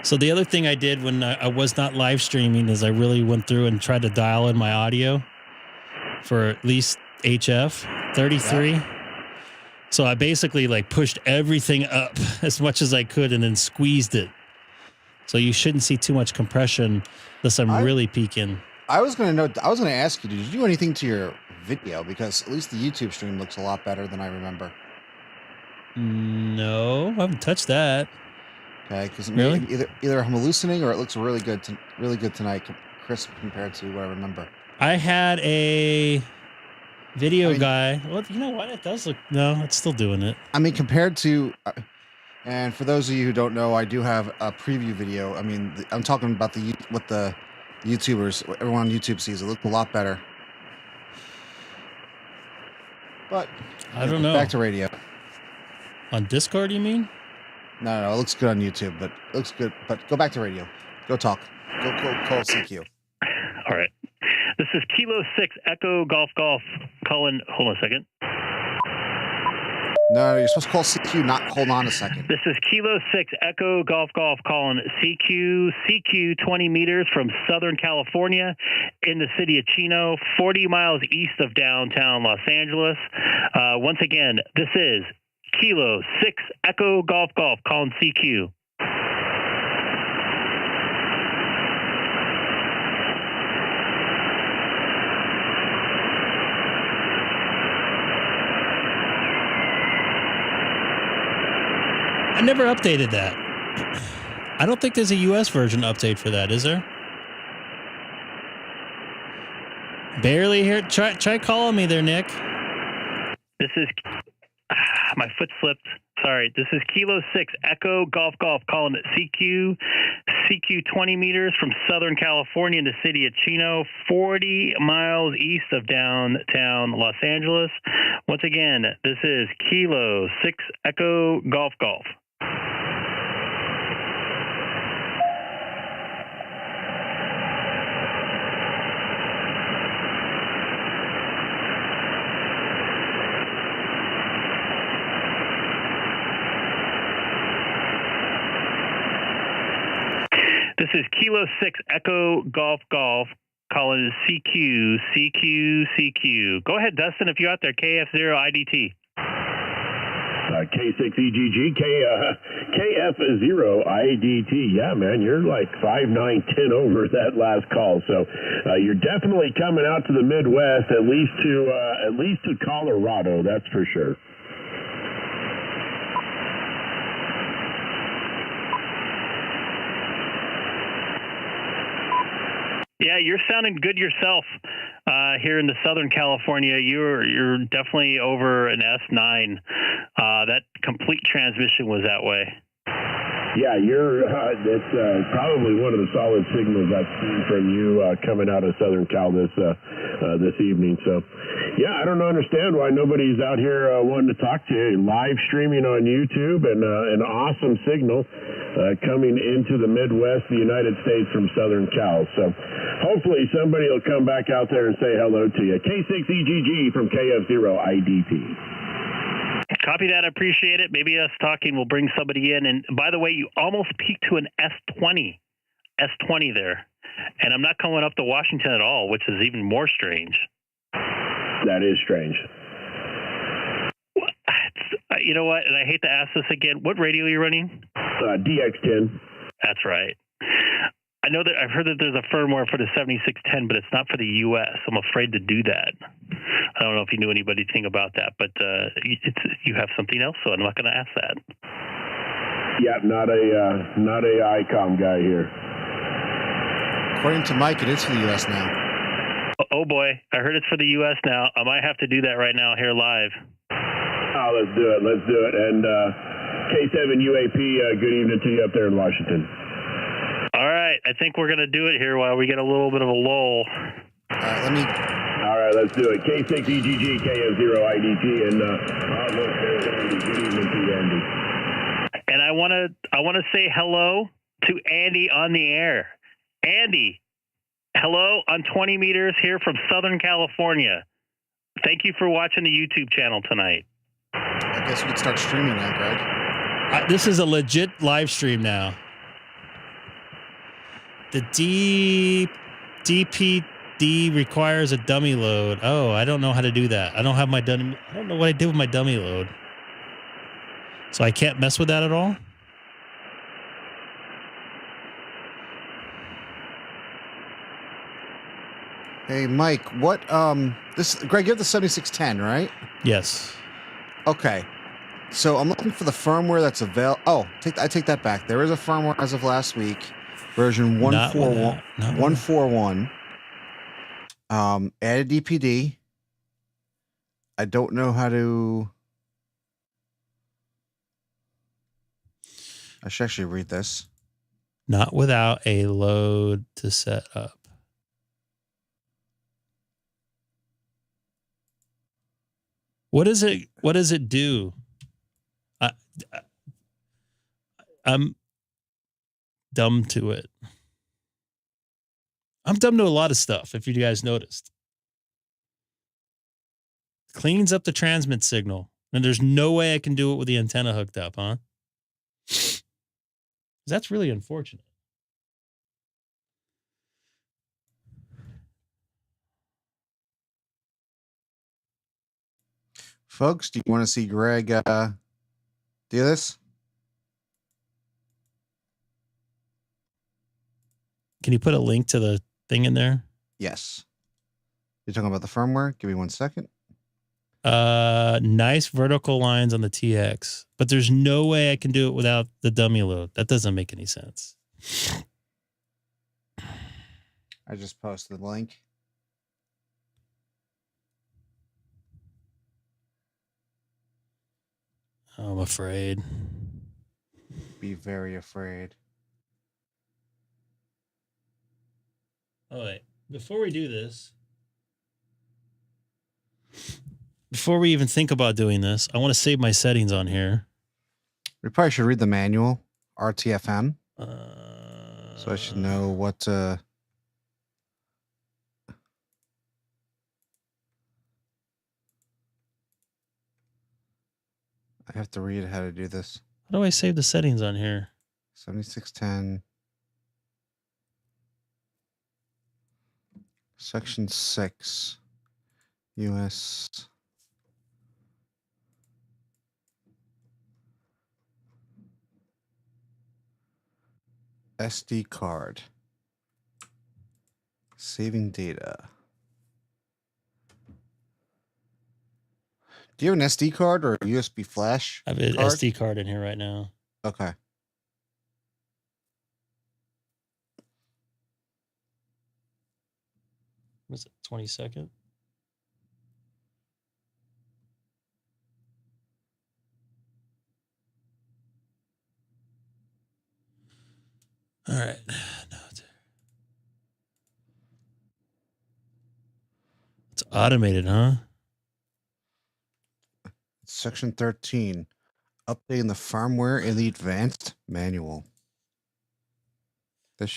So the other thing I did when I was not live streaming is I really went through and tried to dial in my audio for at least HF 33. Yeah. So I basically like pushed everything up as much as I could and then squeezed it. So you shouldn't see too much compression unless I'm really peaking. I was going to ask you, did you do anything to your video? Because at least the YouTube stream looks a lot better than I remember. No, I haven't touched that. Okay, because really? either I'm hallucinating or it looks really good tonight, crisp compared to what I remember. I had a video guy. Well, you know what? It does look. No, it's still doing it. I mean, compared to, and for those of you who don't know, I do have a preview video. I mean, I'm talking about what the YouTubers, what everyone on YouTube sees. It looked a lot better. But I don't know. Back to radio. On Discord, you mean? No, it looks good on YouTube, but it looks good. But go back to radio. Go talk. Go call CQ. All right. This is Kilo 6 Echo Golf. Calling. Hold on a second. No, you're supposed to call CQ, not hold on a second. This is Kilo 6 Echo Golf calling CQ 20 meters from Southern California in the city of Chino, 40 miles east of downtown Los Angeles. Once again, this is Kilo 6 Echo Golf calling CQ. I never updated that. I don't think there's a US version update for that, is there? Barely here. Try calling me there, Nick. This is my foot slipped. Sorry. This is Kilo 6 Echo Golf calling it CQ 20 meters from Southern California in the city of Chino, 40 miles east of downtown Los Angeles. Once again, this is Kilo 6 Echo Golf. This is Kilo 6 Echo Golf calling CQ. Go ahead, Dustin, if you're out there. KF0IDT. K6EGG, KF0IDT. Yeah, man, you're like 5, 9, 10 over that last call. So you're definitely coming out to the Midwest, at least to Colorado. That's for sure. Yeah, you're sounding good yourself here in the Southern California. You're definitely over an S9. That complete transmission was that way. Yeah, it's probably one of the solid signals I've seen from you coming out of Southern Cal this evening. So, Yeah, I don't understand why nobody's out here wanting to talk to you. Live streaming on YouTube and an awesome signal coming into the Midwest, the United States from Southern Cal. So hopefully somebody will come back out there and say hello to you. K6EGG from KF0IDP. Copy that. I appreciate it. Maybe us talking will bring somebody in. And by the way, you almost peaked to an S20 there. And I'm not coming up to Washington at all, which is even more strange. That is strange. You know what? And I hate to ask this again. What radio are you running? DX10. That's right. I know that I've heard that there's a firmware for the 7610, but it's not for the U.S. I'm afraid to do that. I don't know if you knew anything about that, but you have something else, so I'm not going to ask that. Yeah, not a Icom guy here. According to Mike, it is for the U.S. now. Oh boy, I heard it's for the U.S. now. I might have to do that right now here live. Oh, let's do it. Let's do it. And K7UAP, good evening to you up there in Washington. All right, I think we're going to do it here while we get a little bit of a lull. All right, let's do it. K6EGG, KF0IDT, and there's Andy. Good evening to you, Andy. And I want to say hello to Andy on the air. Andy, hello on 20 meters here from Southern California. Thank you for watching the YouTube channel tonight. I guess we could start streaming now, Greg. This is a legit live stream now. The DPD requires a dummy load. Oh, I don't know how to do that. I don't have my dummy. I don't know what I did with my dummy load. So I can't mess with that at all? Hey, Mike, what, Greg, you have the 7610, right? Yes. Okay. So I'm looking for the firmware that's available. Oh, I take that back. There is a firmware as of last week, version 141. Added DPD. I don't know how to. I should actually read this. Not without a load to set up. What does it do? I'm dumb to it. I'm dumb to a lot of stuff, if you guys noticed. Cleans up the transmit signal. And there's no way I can do it with the antenna hooked up, huh? That's really unfortunate. Folks, do you want to see Greg do this? Can you put a link to the thing in there? Yes. You're talking about the firmware? Give me 1 second. Nice vertical lines on the TX, but there's no way I can do it without the dummy load. That doesn't make any sense. I just posted the link. I'm afraid. Be very afraid. Oh, wait. Before we do this, before we even think about doing this, I want to save my settings on here. We probably should read the manual, RTFM. So I should know what to... I have to read how to do this. How do I save the settings on here? 7610. Section 6. US. SD card. Saving data. Do you have an SD card or a USB flash? I have an SD card in here right now. Okay. Was it 22nd? All right. No, it's automated, huh? Section 13. Updating the firmware in the advanced manual.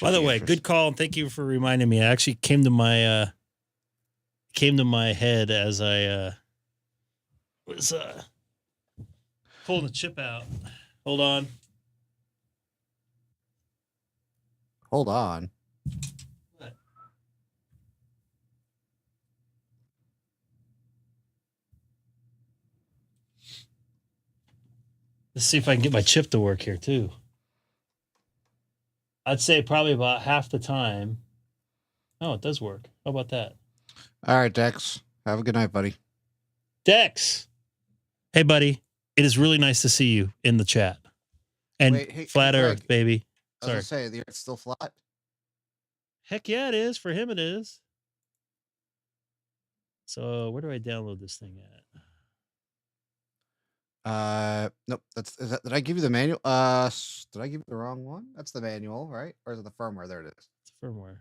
By the way, good call, and thank you for reminding me. It actually came to my head as I was pulling the chip out. Hold on. Hold on. What? Let's see if I can get my chip to work here too. I'd say probably about half the time. Oh, it does work. How about that? All right, Dex. Have a good night, buddy. Dex. Hey, buddy. It is really nice to see you in the chat. And Wait, hey, flat hey, Earth, Greg, baby. I was Sorry. gonna say the Earth's still flat. Heck yeah, it is. For him, it is. So where do I download this thing at? Nope. Did I give you the manual? Did I give you the wrong one? That's the manual, right? Or is it the firmware? There it is. It's firmware.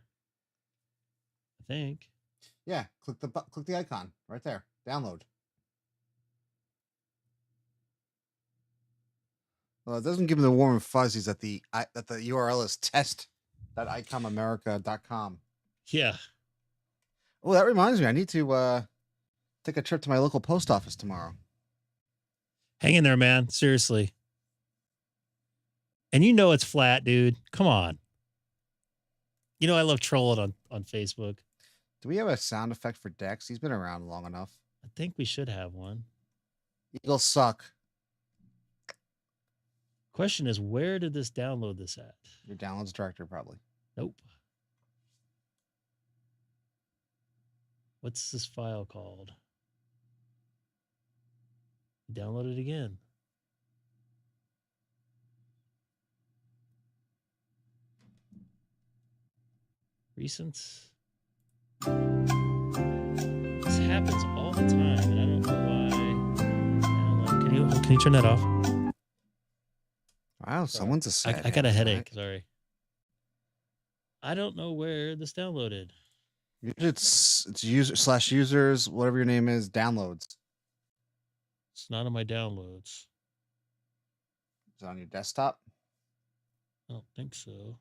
I think. Yeah. Click the icon right there. Download. Well, it doesn't give me the warm and fuzzies that the URL is test.icomamerica.com. Yeah. Oh, that reminds me. I need to take a trip to my local post office tomorrow. Hang in there, man. Seriously. And you know it's flat, dude. Come on. You know I love trolling on Facebook. Do we have a sound effect for Dex? He's been around long enough. I think we should have one. Eagles suck. Question is, where did this download this at? Your downloads directory, probably. Nope. What's this file called? Download it again. Recents. This happens all the time, and I don't know why. Can you turn that off? Wow, someone's a sad. I got a headache. Sorry. I don't know where this downloaded. It's user/users, whatever your name is, downloads. It's not on my downloads. Is it on your desktop? I don't think so.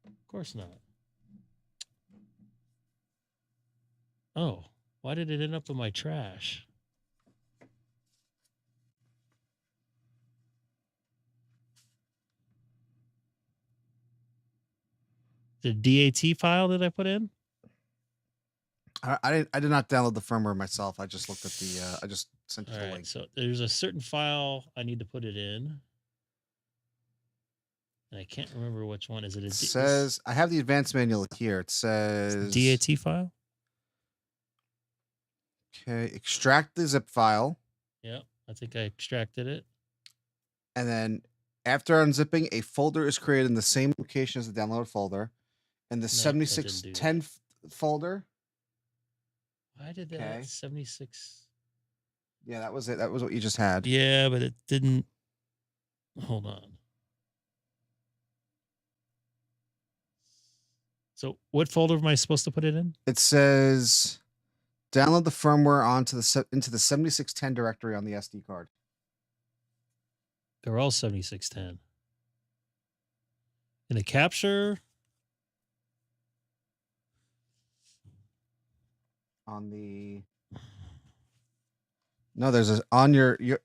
Of course not. Oh, why did it end up in my trash? The DAT file that I put in? I did not download the firmware myself. I just looked at the. I just sent you All the right, link. so there's a certain file I need to put it in. And I can't remember which one. Is it? It says I have the advanced manual here. It says DAT file. Okay, extract the zip file. Yeah, I think I extracted it. And then after unzipping, a folder is created in the same location as the download folder. And the 7610 folder. Why did that? Okay. 76. Yeah, that was it. That was what you just had. Yeah, but it didn't. Hold on. So what folder am I supposed to put it in? It says download the firmware into the 7610 directory on the SD card. They're all 7610. In the capture. On the no, there's a on your do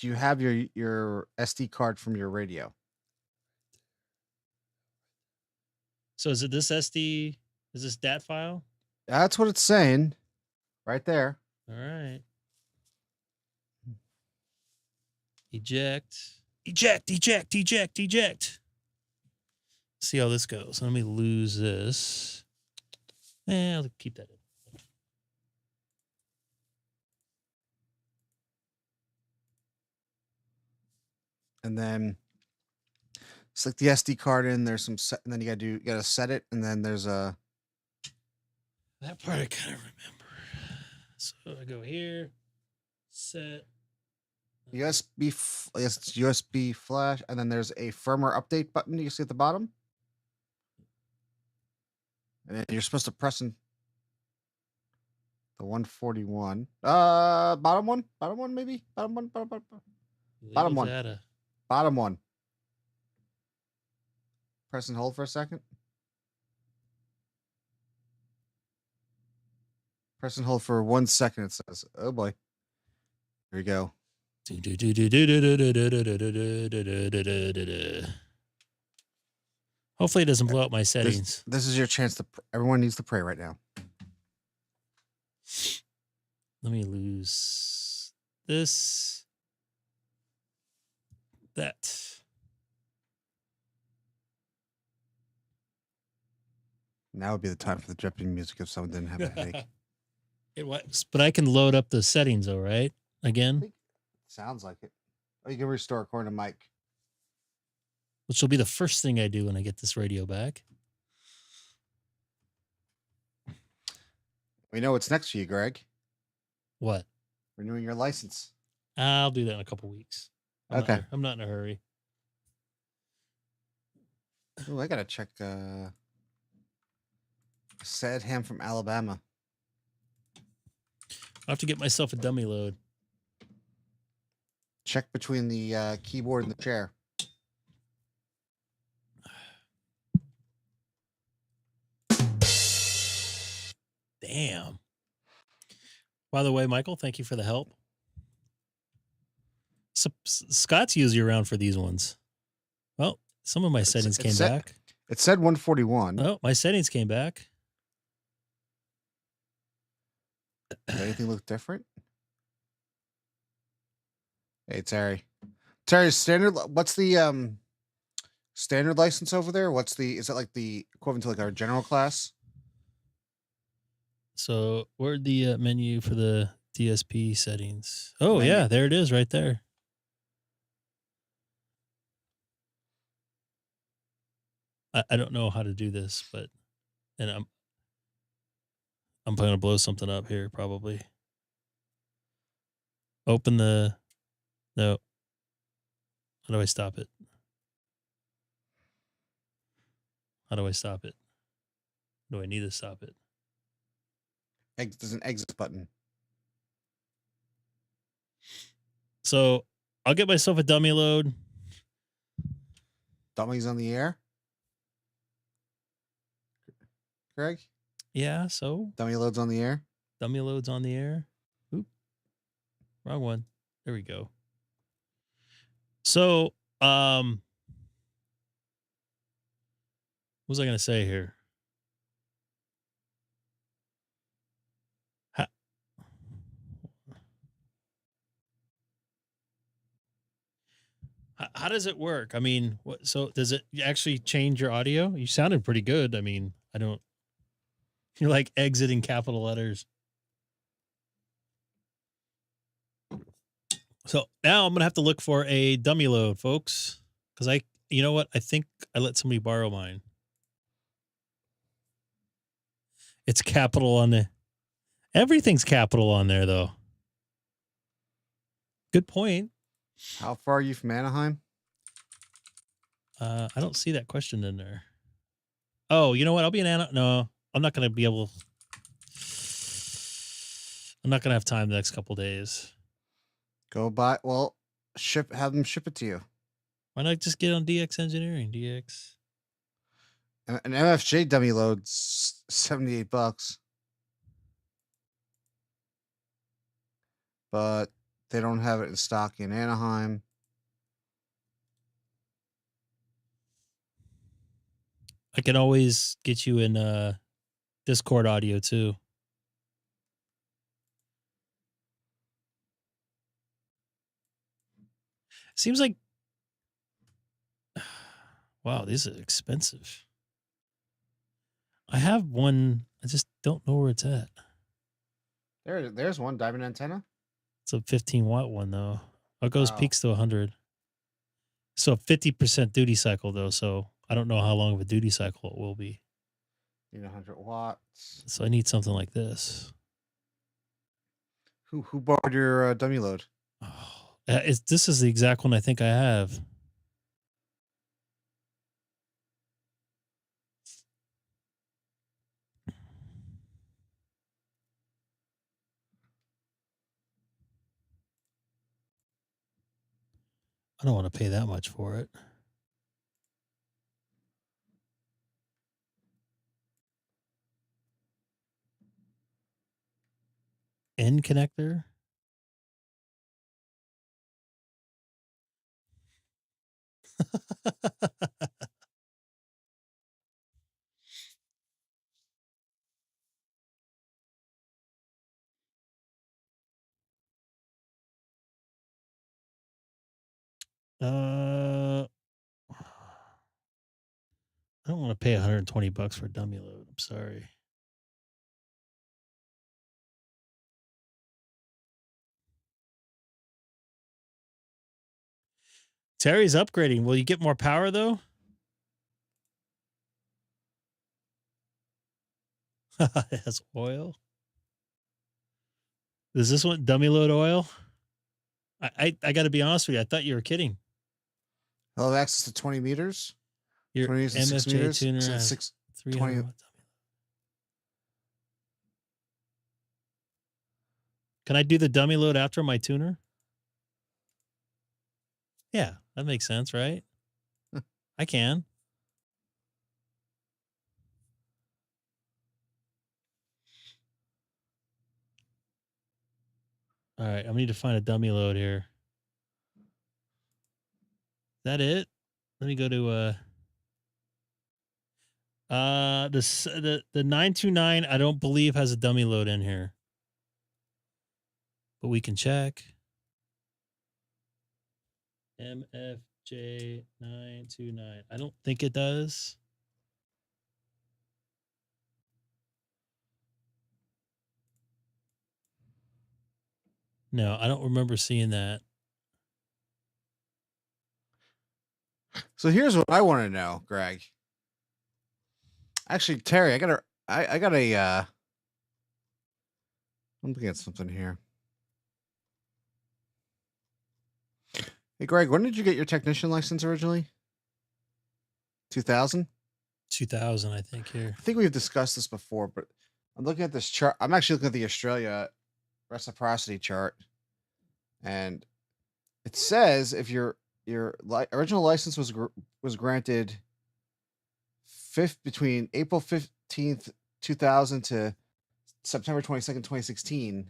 you have your SD card from your radio? So is it this SD? Is this DAT file? That's what it's saying, right there. All right. Eject. See how this goes. Let me lose this. I'll keep that in. And then select the SD card in. There's some set, and then you gotta set it, and then there's a that part I kind of remember. So I go here, set USB. Yes, it's USB flash, and then there's a firmware update button you see at the bottom, and then you're supposed to press and The 141. Bottom one? Bottom one, maybe? Bottom one? Bottom one. Data. Bottom one. Press and hold for a second. Press and hold for 1 second, it says. Oh boy. Here we go. Hopefully it doesn't blow up my settings. This is your chance to... Everyone needs to pray right now. Let me lose this. That. Now would be the time for the dripping music if someone didn't have a headache. It was, but I can load up the settings though, right? Again? Sounds like it. Oh, you can restore according to Mike. Which will be the first thing I do when I get this radio back. We know what's next for you, Greg. What? Renewing your license. I'll do that in a couple weeks. I'm not in a hurry. Oh, I gotta check Sad Ham from Alabama. I'll have to get myself a dummy load. Check between the keyboard and the chair. Damn. By the way, Michael, thank you for the help. So, Scott's usually around for these ones. Well, some of my settings came back. It said 141. Oh, my settings came back. Does anything look different? Hey, Terry. Terry, standard. What's the standard license over there? Is it like the equivalent to like our general class? So where'd the menu for the DSP settings? Oh, yeah, there it is right there. I don't know how to do this, but I'm going to blow something up here probably. Open the... No. How do I stop it? How do I stop it? Do I need to stop it? There's an exit button. So I'll get myself a dummy load. Dummies on the air? Greg? Yeah, so? Dummy loads on the air? Dummy loads on the air. Oop. Wrong one. There we go. So, what was I going to say here? How does it work? I mean, so does it actually change your audio? You sounded pretty good. I mean, you're like exiting capital letters. So now I'm going to have to look for a dummy load, folks. Because you know what? I think I let somebody borrow mine. It's capital on the... Everything's capital on there, though. Good point. How far are you from Anaheim? I don't see that question in there. Oh, you know what? I'll be in Anaheim. No, I'm not going to be able... I'm not going to have time the next couple days. Go buy... Well, have them ship it to you. Why not just get on DX Engineering? DX. An MFJ dummy load's $78. But they don't have it in stock in Anaheim. I can always get you in Discord audio too. Seems like, wow, these are expensive. I have one. I just don't know where it's at. There's one diamond antenna. It's a 15-watt one though. It goes peaks to 100. So 50% duty cycle though. So I don't know how long of a duty cycle it will be. Need 100 watts. So I need something like this. Who borrowed your dummy load? This is the exact one I think I have. I don't want to pay that much for it. End connector. I don't want to pay $120 for a dummy load. I'm sorry. Terry's upgrading. Will you get more power though? It has oil. Is this one dummy load oil? I got to be honest with you. I thought you were kidding. I'll have access to 20 meters. Your 20 meters and 6 MFJ meters. tuner So has 6, 300 20. watt. Can I do the dummy load after my tuner? Yeah, that makes sense, right? I can. All right, I need to find a dummy load here. Is that it? Let me go to the 929 I don't believe has a dummy load in here. But we can check. MFJ 929. I don't think it does. No, I don't remember seeing that. So here's what I want to know, Greg. Actually, Terry, I got a I'm looking at something here. Hey, Greg, when did you get your technician license originally? 2000? 2000, I think, here. I think we've discussed this before, but I'm looking at this chart. I'm actually looking at the Australia reciprocity chart. And it says if your original license was granted between April 15th, 2000 to September 22nd, 2016,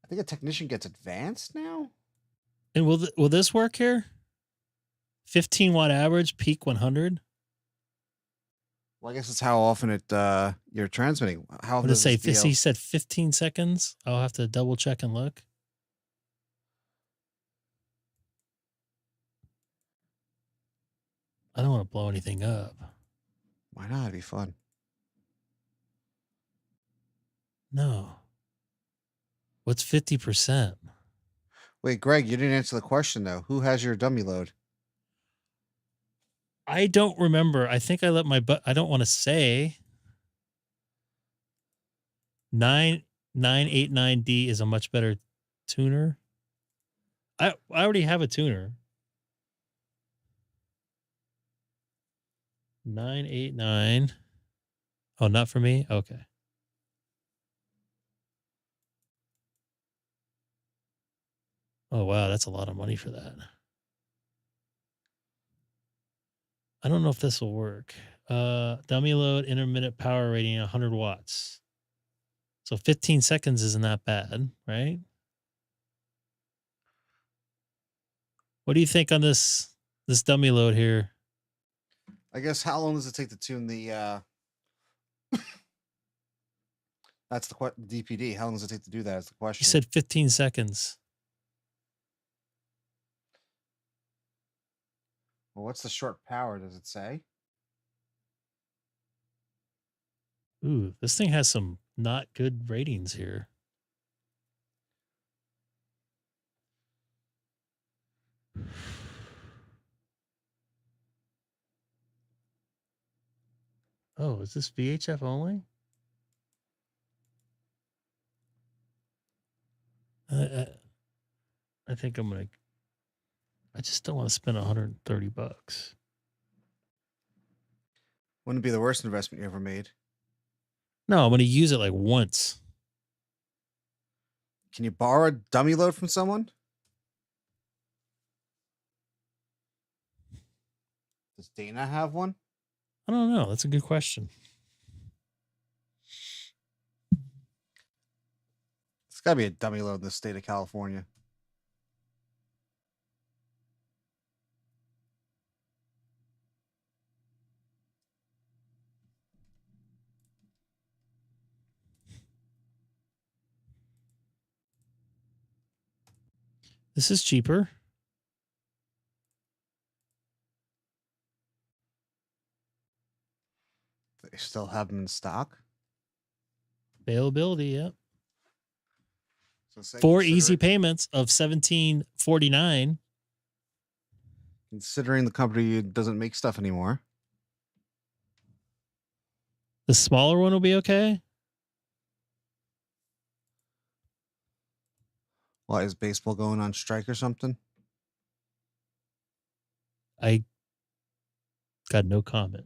I think a technician gets advanced now. And will this work here? 15 watt average, peak 100. Well, I guess it's how often you're transmitting. How often does it say? this DL He said 15 seconds. I'll have to double check and look. I don't want to blow anything up. Why not? It'd be fun. No. What's 50%? Wait, Greg, you didn't answer the question though. Who has your dummy load? I don't remember. I think I let my I don't want to say. 989D is a much better tuner. I already have a tuner. 989. Oh, not for me? Okay. Oh, wow. That's a lot of money for that. I don't know if this will work. Dummy load, intermittent power rating, 100 watts. So 15 seconds isn't that bad, right? What do you think on this dummy load here? I guess how long does it take to tune the that's the DPD. How long does it take to do that is the question. You said 15 seconds. Well, what's the short power, does it say? Ooh, this thing has some not good ratings here. Oh, is this VHF only? I think I'm going to... I just don't want to spend $130. Wouldn't it be the worst investment you ever made? No, I'm going to use it like once. Can you borrow a dummy load from someone? Does Dana have one? I don't know. That's a good question. It's got to be a dummy load in the state of California. This is cheaper. They still have them in stock. Availability, yep. So 4 easy payments of $17.49. Considering the company doesn't make stuff anymore. The smaller one will be okay. Why is baseball going on strike or something? I got no comment.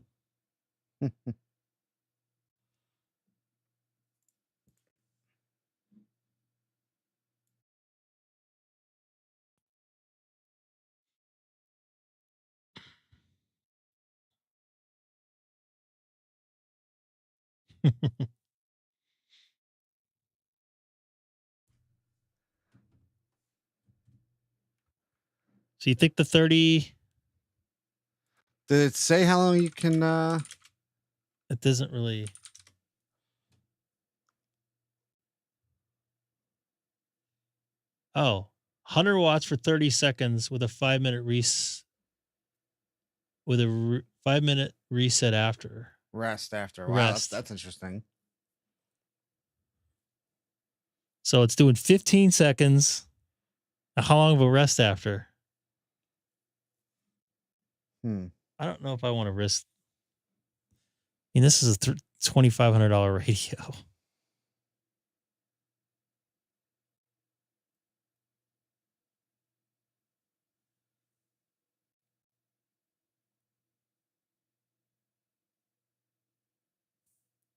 So you think the 30? Did it say how long you can? It doesn't really. Oh, 100 watts for 30 seconds with a 5-minute with a 5-minute reset after. Rest after. Wow, Rest. That's interesting. So it's doing 15 seconds. How long of a rest after? I don't know if I want to risk. I mean, this is a $2,500 radio.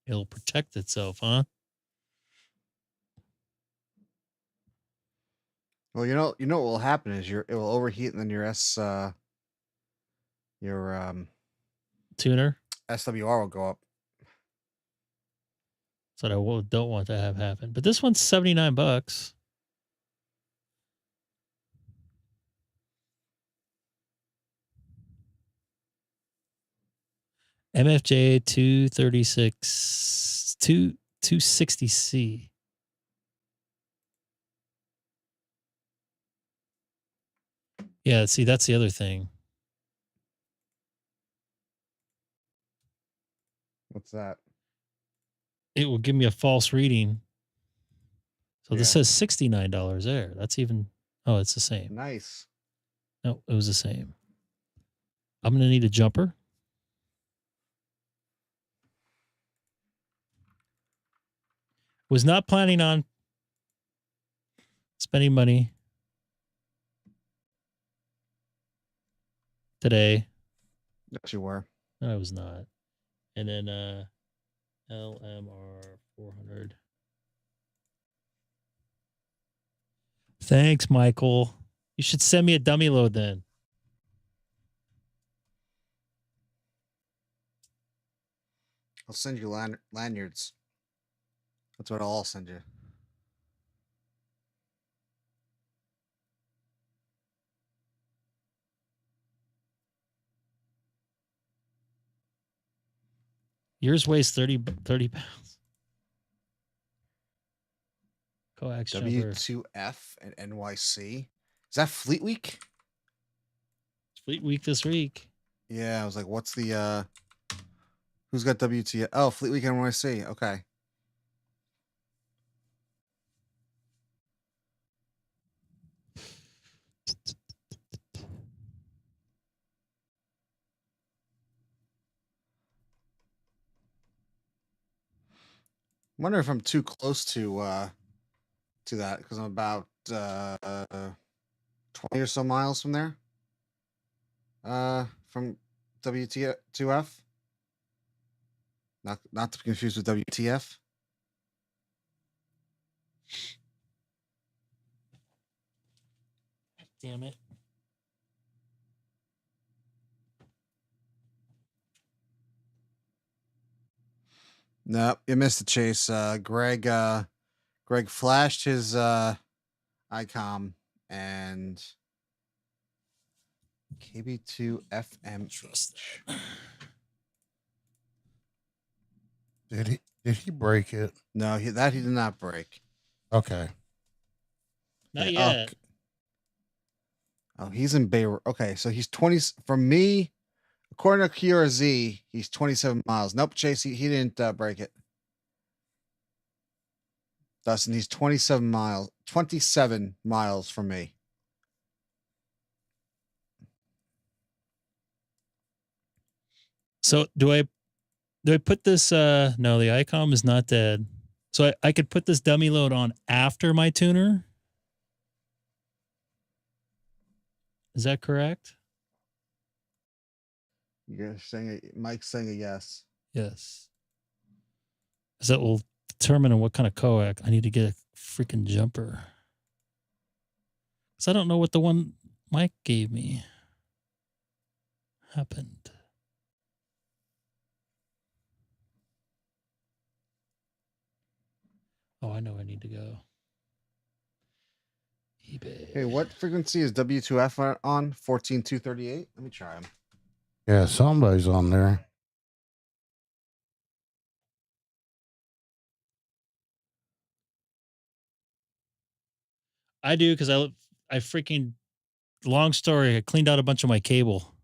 It'll protect itself, huh? Well, you know what will happen is it will overheat and then your tuner SWR will go up. That's what I don't want to have happen. But this one's $79. MFJ 260C. Yeah, see, that's the other thing. What's that? It will give me a false reading. So this Yeah. says $69 there. That's even, oh, it's the same. Nice. No, it was the same. I'm going to need a jumper. Was not planning on spending money today. Yes, you were. No, I was not. And then LMR 400. Thanks, Michael. You should send me a dummy load then. I'll send you lanyards. That's what I'll send you. Yours weighs 30 pounds. Coax jumper. W2F and NYC. Is that Fleet Week? It's Fleet Week this week. Yeah, I was like, what's the who's got WTF? Oh, Fleet Week NYC. Okay. I wonder if I'm too close to that because I'm about 20 or so miles from there. From WT2F. Not to be confused with WTF. Damn it. No, you missed the chase. Greg flashed his ICOM and KB2 FM. Trust that. Did he break it? No, he did not break. Okay. Not yet. Oh, he's in Beirut. Okay, so he's 20 from me. According to QRZ, he's 27 miles. Nope, Chase, he didn't break it. Dustin, he's 27 miles from me. So do I put this no, the ICOM is not dead. So I could put this dummy load on after my tuner? Is that correct? You're saying Mike's saying a yes. Yes. Because that will determine what kind of coax. I need to get a freaking jumper. Because I don't know what the one Mike gave me happened. Oh, I know I need to go. eBay. Hey, what frequency is W2F on? 14238? Let me try him. Yeah, somebody's on there. I do, because I freaking, long story, I cleaned out a bunch of my cable.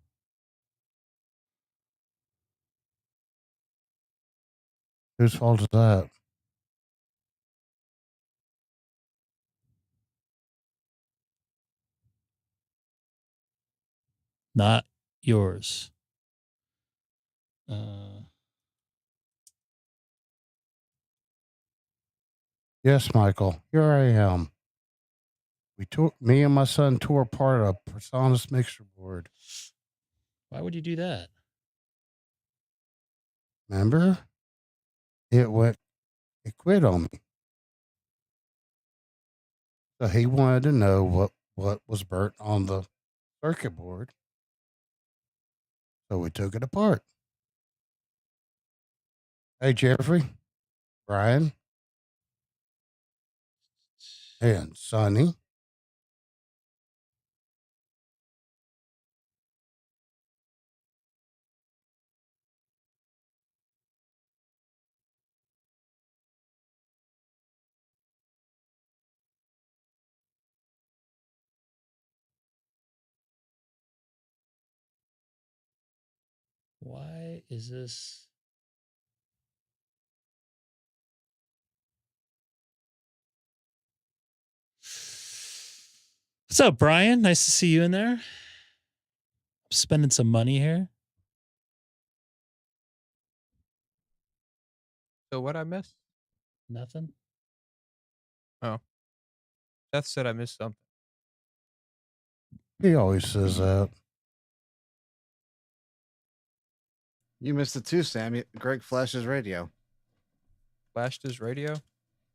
Whose fault is that? Not yours. Yes, Michael. Here I am. Me and my son tore apart a PreSonus mixer board. Why would you do that? Remember? It quit on me. So he wanted to know what was burnt on the circuit board. So we took it apart. Hey, Jeffrey, Brian, and Sonny. Why is this? What's up, Brian? Nice to see you in there. I'm spending some money here. So what I missed? Nothing. Oh. Seth said I missed something. He always says that. You missed it too, Sam. Greg flashed his radio. Flashed his radio?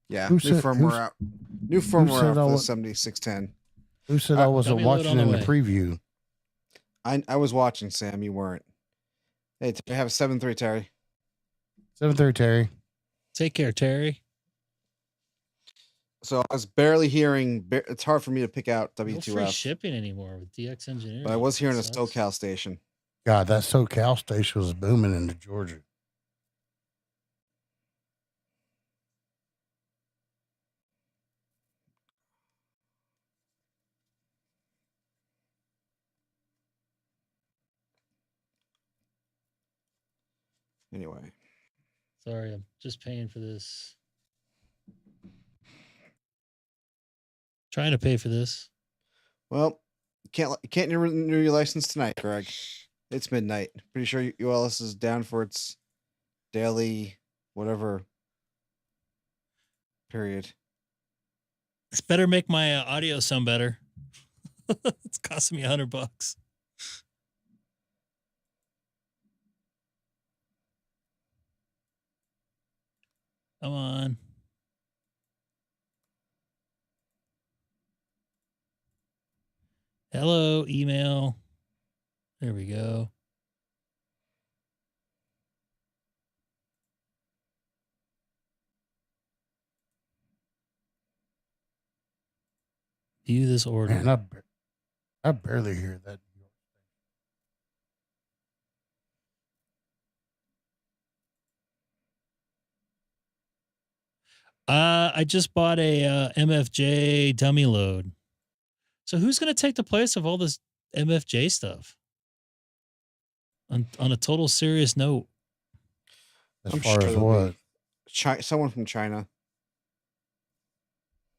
Yeah, new firmware out for the 7610. Who said I wasn't watching in the preview? I was watching, Sam. You weren't. Hey, I have a 7-3, Terry. 7-3, Terry. Take care, Terry. So I was barely hearing. It's hard for me to pick out W2F. No free shipping anymore with DX Engineering. But I was hearing a SoCal station. God, that SoCal station was booming into Georgia. Anyway. Sorry, I'm just paying for this. Trying to pay for this. Well, you can't renew your license tonight, Greg. It's midnight. Pretty sure ULS is down for its daily whatever period. It's better make my audio sound better. It's costing me $100. Come on. Hello, email. There we go. View this order. Man, I barely hear that. I just bought a MFJ dummy load. So who's going to take the place of all this MFJ stuff? On a total serious note. As far as what? Someone from China.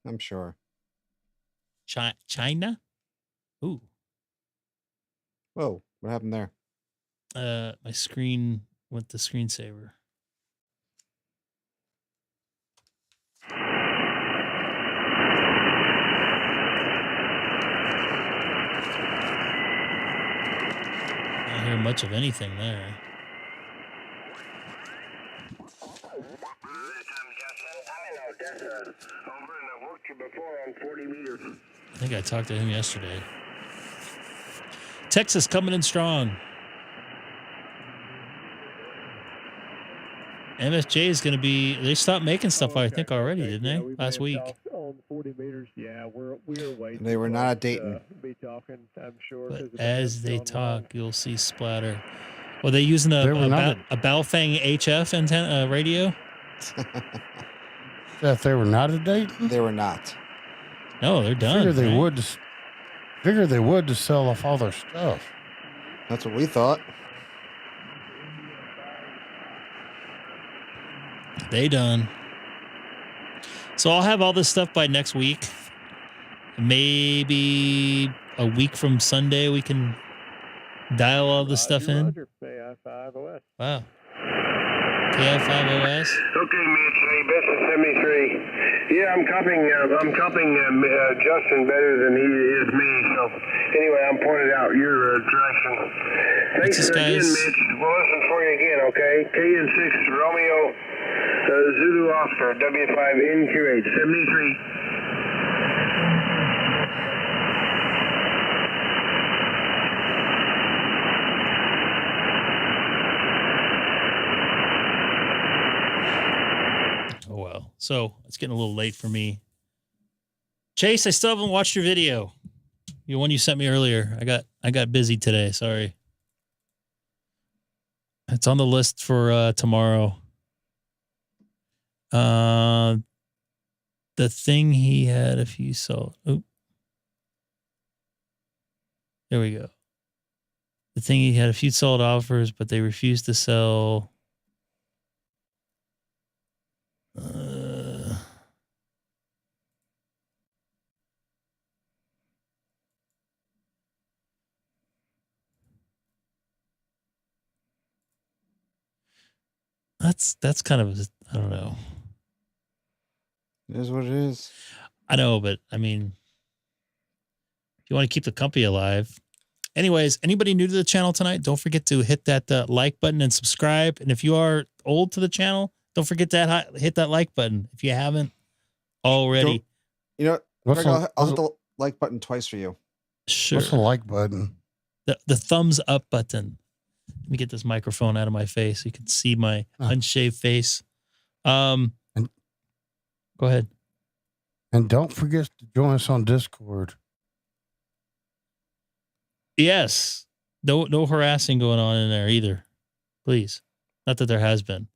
I'm sure. China? Ooh. Whoa, what happened there? My screen went to screensaver. I don't hear much of anything there. I think I talked to him yesterday. Texas coming in strong. MFJ is going to be. They stopped making stuff, I think, already, didn't they? Last week. On 40 meters. Yeah, we're waiting. They were not at Dayton. Be talking, I'm sure. But as they talk, you'll see splatter. Well, they using a Baofeng HF antenna radio. That they were not at Dayton? They were not. No, they're done. Figure they would to sell off all their stuff. That's what we thought. They done. So I'll have all this stuff by next week. Maybe a week from Sunday we can dial all this stuff in. KI5OS. Wow. KI5OS. Okay, Mitch. Hey, this is 73. Yeah, I'm copying Justin better than he is me. So anyway, I'm pointed out your direction. Thanks again, Mitch. We'll listen for you again, okay? KN6 Romeo Zulu Oscar W5 NQH 73. Oh well. So it's getting a little late for me. Chase, I still haven't watched your video. The one you sent me earlier. I got busy today. Sorry. It's on the list for tomorrow. The thing he had a few sold. Oop. There we go. The thing he had a few sold offers, but they refused to sell. That's kind of, I don't know. It is what it is. I know, but I mean, if you want to keep the company alive. Anyways, anybody new to the channel tonight, don't forget to hit that like button and subscribe. And if you are old to the channel, don't forget to hit that like button if you haven't already. You know, I'll hit the like button twice for you. Sure. What's the like button? The thumbs up button. Let me get this microphone out of my face so you can see my unshaved face. Go ahead. And don't forget to join us on Discord. Yes. No harassing going on in there either. Please. Not that there has been.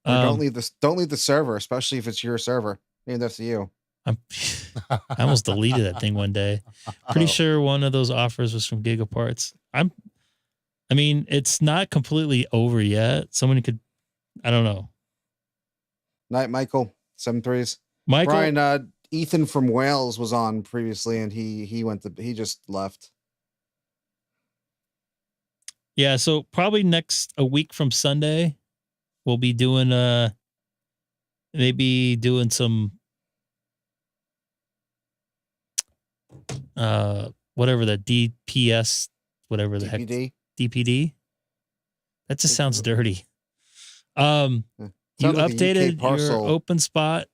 Don't leave the server, especially if it's your server. Named after you. I almost deleted that thing one day. Pretty sure one of those offers was from Gigaparts. I mean, it's not completely over yet. Someone could, I don't know. Night, Michael. 7-3s. Michael. Brian, Ethan from Wales was on previously, and he just left. Yeah, so probably a week from Sunday, we'll be doing maybe doing some whatever the DPS, whatever the DPD? heck. DPD. That just sounds dirty. You like updated your openspot.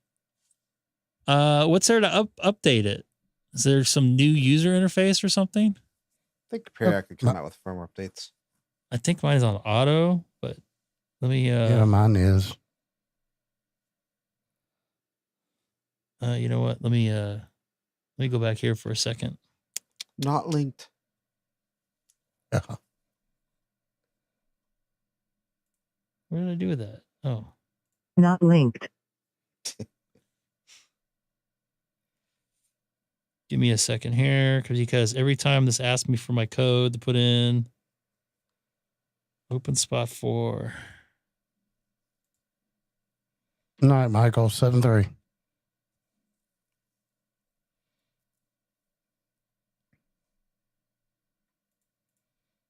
What's there to update it? Is there some new user interface or something? I think periodically come out with firmware updates. I think mine's on auto, but let me yeah, mine is. You know what? Let me Let me go back here for a second. Not linked. What did I do with that? Oh. Not linked. Give me a second here, because every time this asks me for my code to put in openspot 4. Night, Michael. 7-3.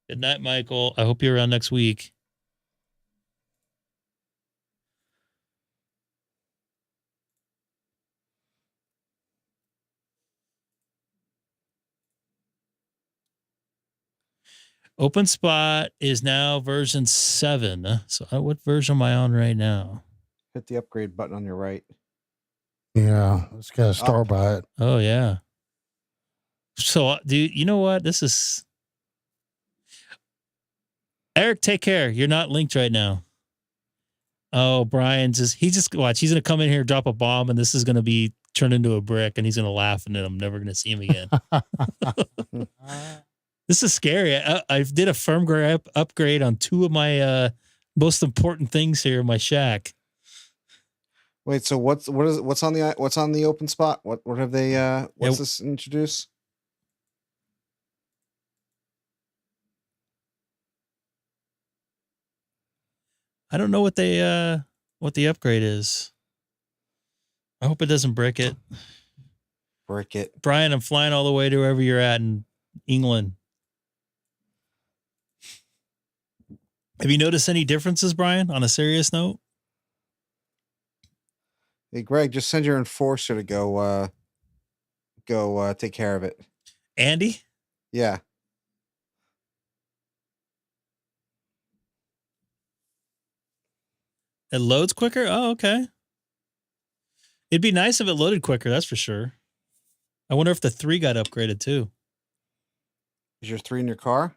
Good night, Michael. I hope you're around next week. OpenSpot is now version 7. So what version am I on right now? Hit the upgrade button on your right. Yeah, let's get a star by it. Oh, yeah. So, dude, you know what? This is... Eric, take care. You're not linked right now. Oh, Brian, watch. He's going to come in here, drop a bomb, and this is going to be turned into a brick, and he's going to laugh, and then I'm never going to see him again. This is scary. I did a firmware upgrade on 2 of my most important things here in my shack. Wait, so what's on the open spot? What have they this introduce? I don't know what the upgrade is. I hope it doesn't brick it. Brick it. Brian, I'm flying all the way to wherever you're at in England. Have you noticed any differences, Brian, on a serious note? Hey, Greg, just send your enforcer to go take care of it. Andy? Yeah. It loads quicker? Oh, okay. It'd be nice if it loaded quicker, that's for sure. I wonder if the 3 got upgraded too. Is your 3 in your car?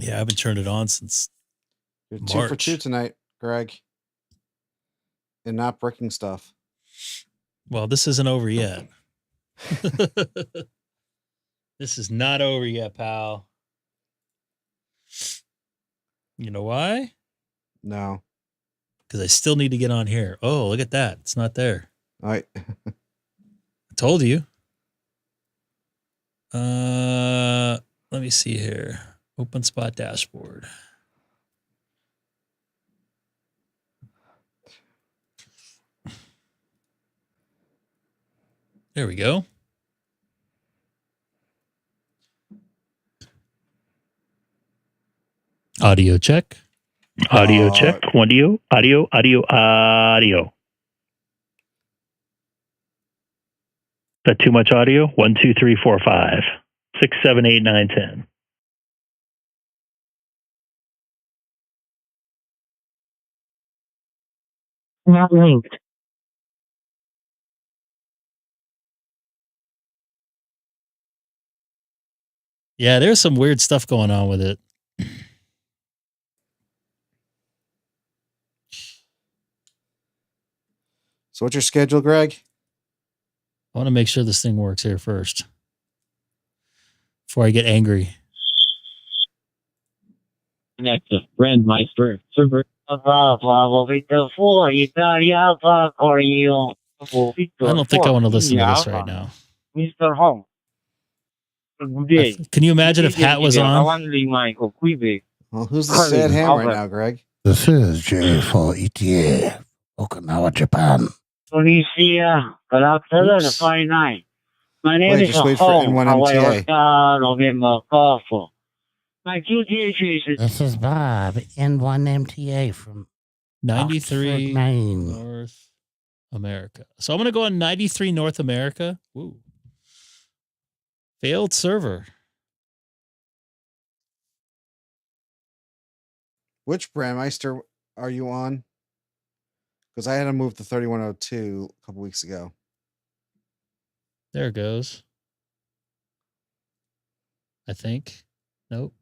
Yeah, I haven't turned it on since You're March. 2 for 2 tonight, Greg. And not bricking stuff. Well, this isn't over yet. This is not over yet, pal. You know why? No. Because I still need to get on here. Oh, look at that. It's not there. All right. I told you. Let me see here. OpenSpot dashboard. There we go. Audio check. Audio check. Audio. Is that too much audio? 1, 2, 3, 4, 5, 6, 7, 8, 9, 10. Not linked. Yeah, there's some weird stuff going on with it. So what's your schedule, Greg? I want to make sure this thing works here first before I get angry. Connect to Brandmeister server. I don't think I want to listen to this right now. Mr. Hong. Can you imagine if Hat was on? Well, who's the sad ham right now, Greg? This is J4ETA, Okinawa, Japan. Tunisia, good afternoon, Friday night. My name is just wait for Hong. N1MTA. My QTH is... This is Bob, N1MTA from 93 Oxford, Maine. North America. So I'm going to go on 93 North America. Ooh. Failed server. Which Brandmeister are you on? Because I had to move to 3102 a couple weeks ago. There it goes. I think. Nope.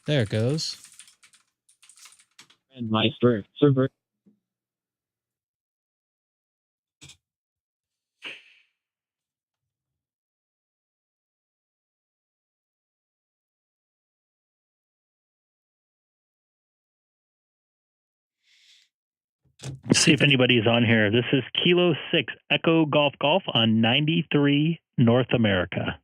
There it goes. My super. See if anybody's on here. This is Kilo 6 Echo Golf Golf on 93 North America.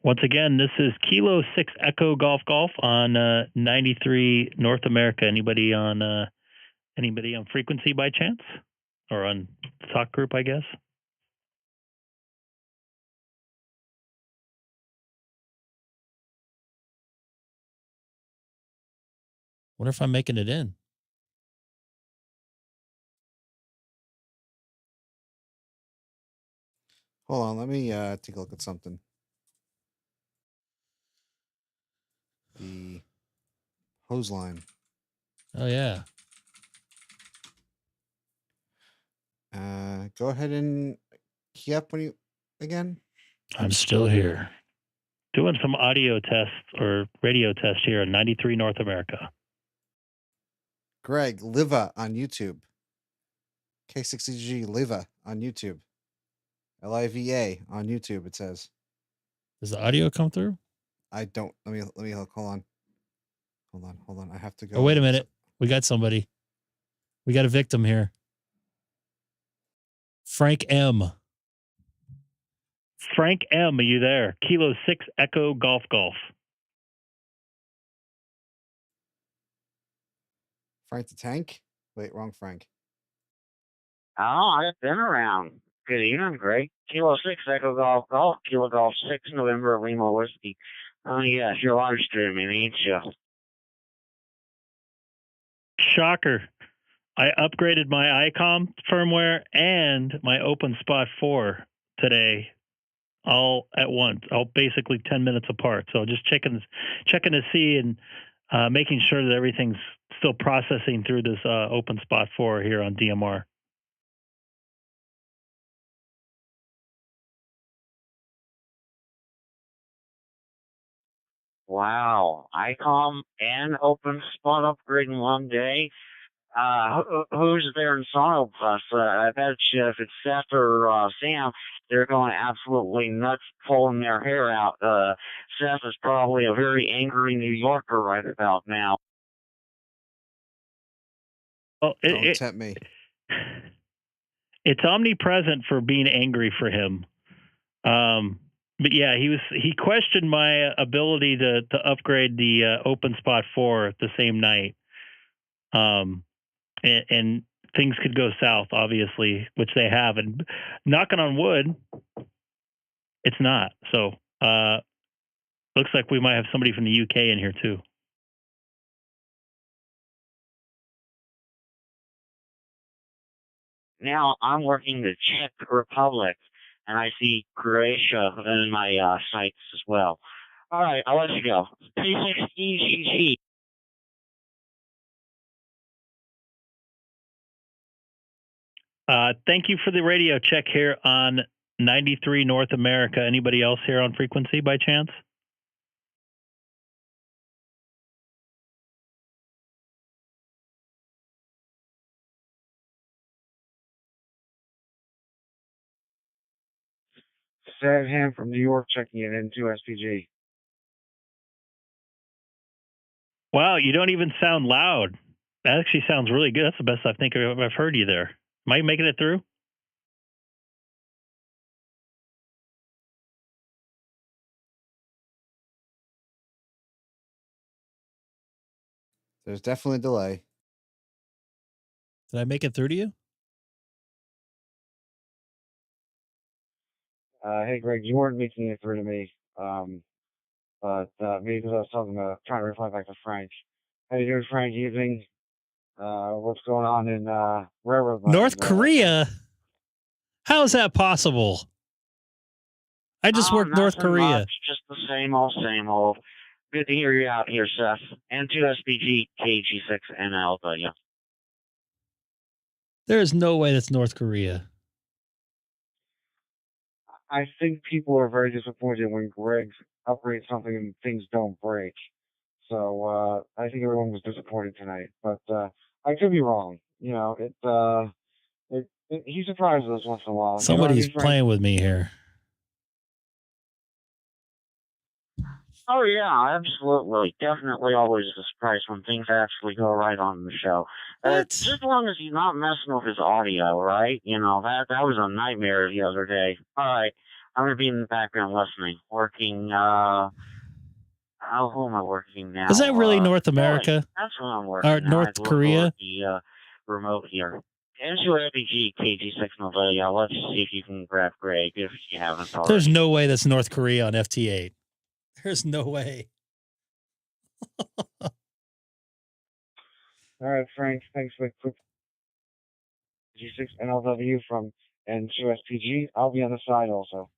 Once again, this is Kilo 6 Echo Golf Golf on 93 North America. Anybody on frequency by chance? Or on talk group, I guess? Wonder if I'm making it in. Hold on, let me take a look at something. The hose line. Oh yeah. Go ahead and key up when you again. I'm still here. Doing some audio tests or radio tests here on 93 North America. Greg, Liva on YouTube. K6EGG Liva on YouTube. LIVA on YouTube, it says. Does the audio come through? I don't. Let me look. Hold on. I have to go. Oh, wait a minute. We got somebody. We got a victim here. Frank M. Frank M, are you there? Kilo 6 Echo Golf Golf. Frank the Tank? Wait, wrong Frank. Oh, I've been around. Good evening, Greg. Kilo 6 Echo Golf Golf, Kilo Golf 6 November Lima Whiskey. Oh, yes, you're live streaming, ain't you? Shocker. I upgraded my Icom firmware and my openspot 4 today, all at once, all basically 10 minutes apart. So just checking to see and making sure that everything's still processing through this openspot 4 here on DMR. Wow, Icom and openspot upgrade in one day. Who's there in Sono Plus? I bet you if it's Seth or Sam, they're going absolutely nuts pulling their hair out. Seth is probably a very angry New Yorker right about now. Well, Don't tempt me. It's omnipresent for being angry for him. But yeah, he questioned my ability to upgrade the openspot 4 the same night. And things could go south, obviously, which they have. And knocking on wood, it's not. So looks like we might have somebody from the UK in here too. Now I'm working the Czech Republic, and I see Croatia in my sites as well. All right, I'll let you go. K6EGG. Thank you for the radio check here on 93 North America. Anybody else here on frequency by chance? Sad Ham from New York checking it into SPG. Wow, you don't even sound loud. That actually sounds really good. That's the best I think I've heard you there. Am I making it through? There's definitely a delay. Did I make it through to you? Hey, Greg, you weren't making it through to me. But maybe because I was trying to reply back to Frank. How you doing, Frank? Evening. What's going on in Railroad Land? North Korea? How is that possible? I just worked North Korea. Much, just the same old, same old. Good to hear you out here, Seth. And 2SPG KG6NLW. There is no way that's North Korea. I think people are very disappointed when Greg upgrades something and things don't break. So I think everyone was disappointed tonight. But I could be wrong. You know, he surprises us once in a while. Somebody's playing with me here. Oh, yeah, absolutely. Definitely always a surprise when things actually go right on the show. Just as long as he's not messing with his audio, right? You know, that was a nightmare the other day. All right, I'm going to be in the background listening, working, who am I working now? Is that really North America? That's what I'm working or now. North Korea? The remote here. NCOFBG KG600, let's see if you can grab Greg if you haven't already. There's no way that's North Korea on FT8. There's no way. All right, Frank, thanks for the quick G6 NLW from N2SPG. I'll be on the side also.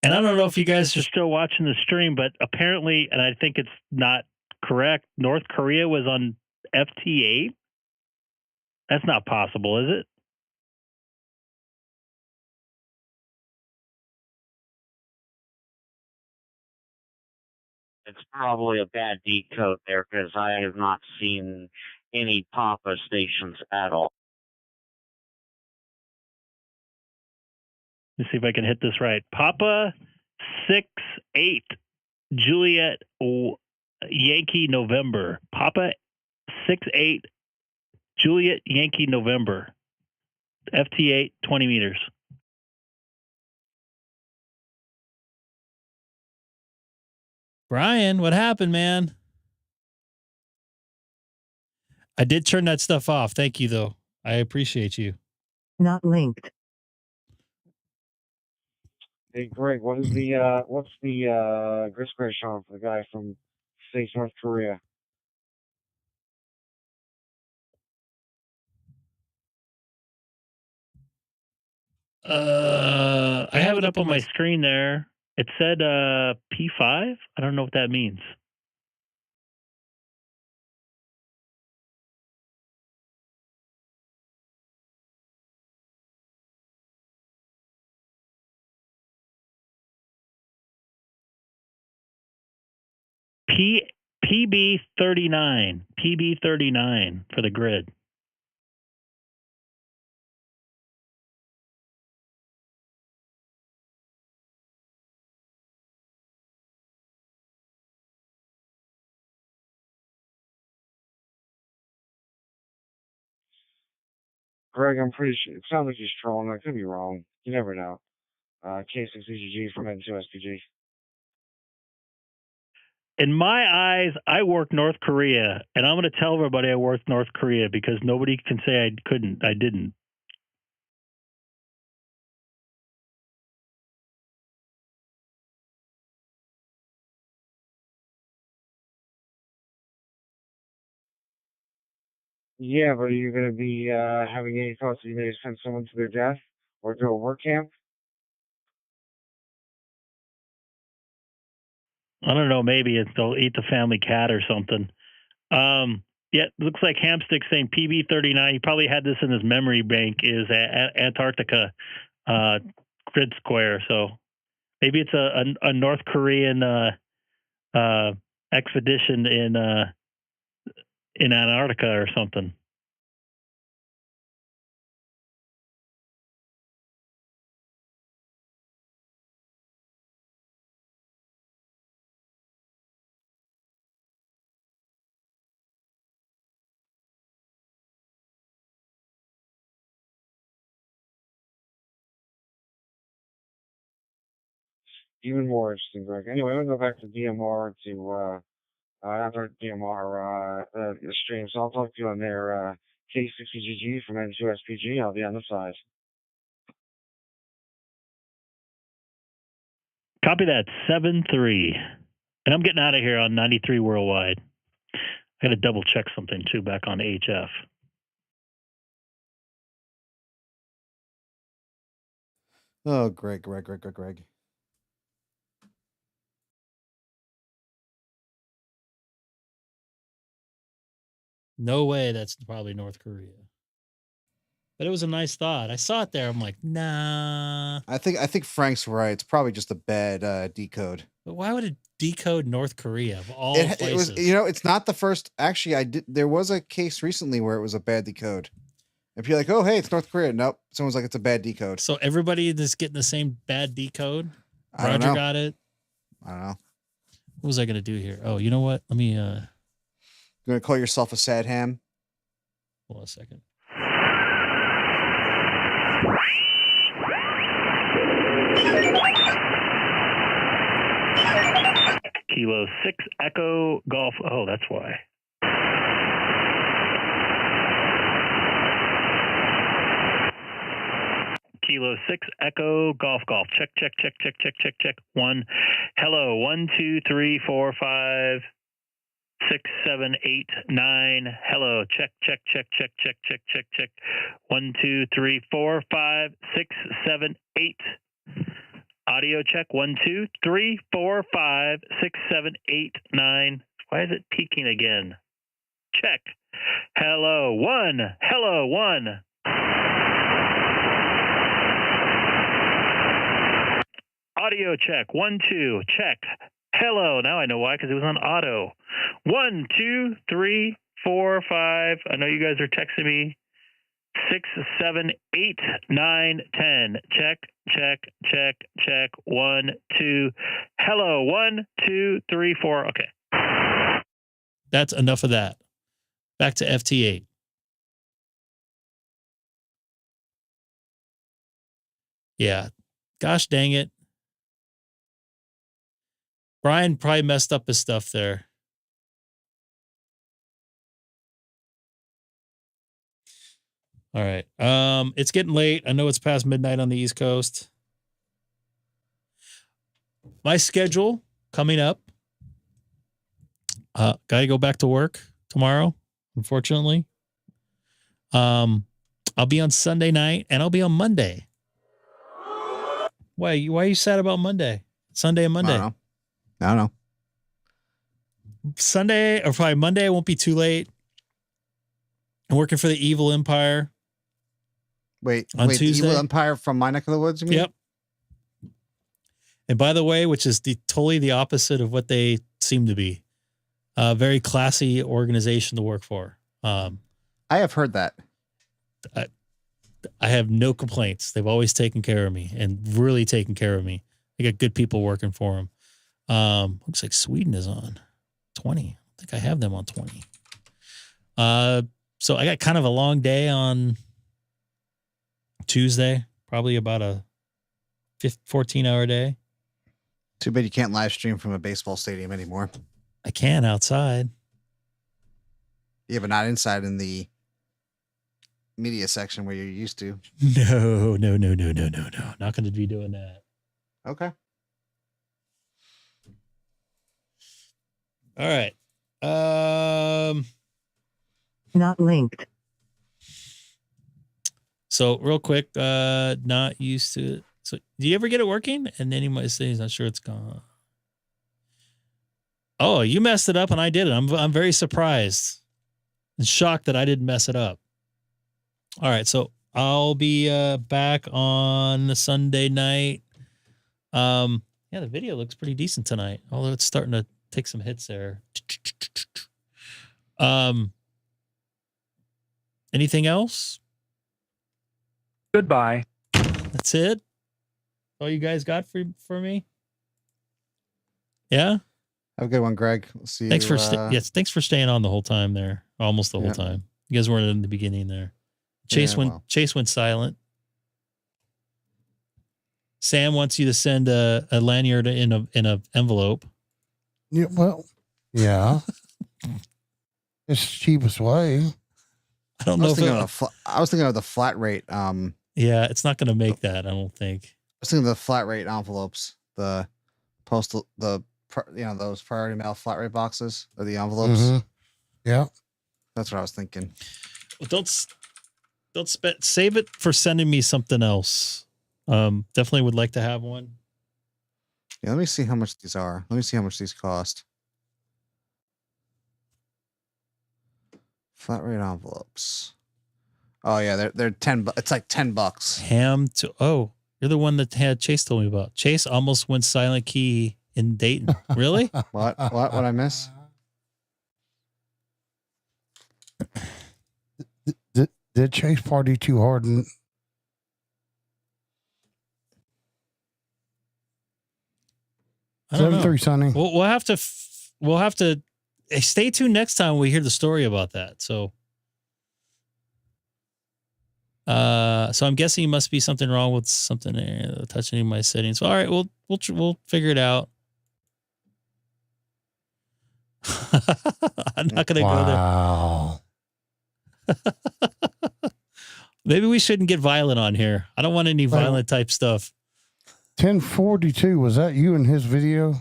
And I don't know if you guys are still watching the stream, but apparently, and I think it's not correct, North Korea was on FT8? That's not possible, is it? It's probably a bad decode there because I have not seen any Papa stations at all. Let's see if I can hit this right. Papa 6-8 Juliet Yankee November. Papa 6-8 Juliet Yankee November. FT8 20 meters. Brian, what happened, man? I did turn that stuff off. Thank you, though. I appreciate you. Not linked. Hey, Greg, what's the grid square showing for the guy from States North Korea? I have it up on my screen there. It said P5. I don't know what that means. PB39. PB39 for the grid. Greg, I'm pretty sure. It sounds like he's trolling. I could be wrong. You never know. K6EGG from N2SPG. In my eyes, I work North Korea, and I'm going to tell everybody I worked North Korea because nobody can say I couldn't. I didn't. Yeah, but are you going to be having any thoughts that you may send someone to their death or to a work camp? I don't know. Maybe they'll eat the family cat or something. Yeah, looks like Hamstick saying PB39. He probably had this in his memory bank. Is Antarctica grid square. So maybe it's a North Korean expedition in Antarctica or something. Even more interesting, Greg. Anyway, I'm going to go back to DMR to after DMR stream. So I'll talk to you on their K6EGG from N2SPG. I'll be on the side. Copy that, 7-3. And I'm getting out of here on 93 worldwide. I got to double check something too back on HF. Oh, Greg. No way that's probably North Korea. But it was a nice thought. I saw it there. I'm like, nah. I think Frank's right. It's probably just a bad decode. But why would it decode North Korea of all places? It was, you know, it's not the first. Actually, there was a case recently where it was a bad decode. If you're like, oh, hey, it's North Korea. Nope. Someone's like, it's a bad decode. So everybody is getting the same bad decode? I don't Roger know. got it? I don't know. What was I going to do here? Oh, you know what? Let me... You're going to call yourself a sad ham? Hold on a second. Kilo 6 Echo Golf. Oh, that's why. Kilo 6 Echo Golf. Check. 1. Hello. 1, 2, 3, 4, 5, 6, 7, 8, 9. Hello. Check. 1, 2, 3, 4, 5, 6, 7, 8. Audio check. 1, 2, 3, 4, 5, 6, 7, 8, 9. Why is it peaking again? Check. Hello. 1. Hello. 1. Audio check. 1, 2. Check. Hello. Now I know why, because it was on auto. 1, 2, 3, 4, 5. I know you guys are texting me. 6, 7, 8, 9, 10. Check. 1, 2. Hello. 1, 2, 3, 4. Okay. That's enough of that. Back to FT8. Yeah. Gosh dang it. Brian probably messed up his stuff there. All right. It's getting late. I know it's past midnight on the East Coast. My schedule coming up. Got to go back to work tomorrow, unfortunately. I'll be on Sunday night and I'll be on Monday. Why are you sad about Monday? Sunday and Monday. I don't know. Sunday or probably Monday won't be too late. I'm working for the Evil Empire. Wait, Tuesday. The Evil Empire from my neck of the woods, you mean? Yep. And by the way, which is totally the opposite of what they seem to be. A very classy organization to work for. I have heard that. I have no complaints. They've always taken care of me and really taken care of me. They got good people working for them. Looks like Sweden is on 20. I think I have them on 20. So I got kind of a long day on Tuesday, probably about a 14-hour day. Too bad you can't live stream from a baseball stadium anymore. I can outside. Yeah, but not inside in the media section where you're used to. No. Not going to be doing that. Okay. All right. Not linked. So real quick, not used to it. So do you ever get it working? And then you might say he's not sure it's gone. Oh, you messed it up and I did it. I'm very surprised and shocked that I didn't mess it up. All right, so I'll be back on the Sunday night. Yeah, the video looks pretty decent tonight, although it's starting to take some hits there. Anything else? Goodbye. That's it? All you guys got for me? Yeah? Have a good one, Greg. We'll see Thanks you. Thanks for staying on the whole time there. Almost the whole time. You guys weren't in the beginning there. Chase went silent. Sam wants you to send a lanyard in a envelope. Yeah, well, yeah. It's the cheapest way. I don't know if I was thinking of the flat rate. Yeah, it's not going to make that, I don't think. I was thinking of the flat rate envelopes. The postal those priority mail flat rate boxes or the envelopes. Yeah, that's what I was thinking. Well, don't save it for sending me something else. Definitely would like to have one. Yeah, let me see how much these are. Let me see how much these cost. Flat rate envelopes. Oh yeah, they're $10. It's like $10. Oh, you're the one that had Chase told me about. Chase almost went silent key in Dayton. Really? What I miss? Did Chase party too hard? And I don't know. 7-3, Sonny. We'll have to stay tuned next time when we hear the story about that. So I'm guessing it must be something wrong with something touching my settings. All right, we'll figure it out. I'm not gonna go there. Wow. Maybe we shouldn't get violent on here. I don't want any violent type stuff. 1042, was that you in his video?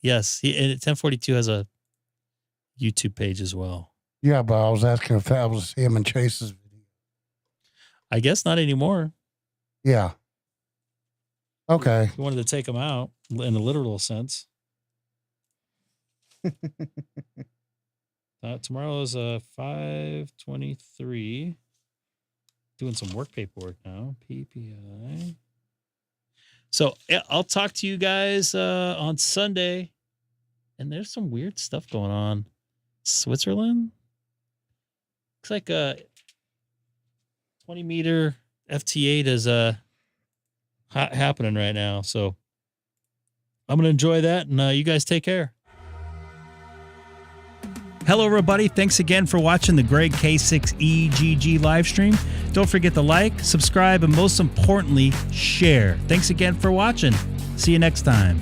Yes, 1042 has a YouTube page as well. Yeah, but I was asking if that was him and Chase's video. I guess not anymore. Yeah. Okay. You wanted to take them out in a literal sense. Tomorrow is 5/23. Doing some work paperwork now. PPI. So I'll talk to you guys on Sunday. And there's some weird stuff going on. Switzerland? Looks like a 20-meter FT8 is happening right now. So I'm going to enjoy that. And you guys take care. Hello, everybody. Thanks again for watching the Greg K6EGG live stream. Don't forget to like, subscribe, and most importantly, share. Thanks again for watching. See you next time.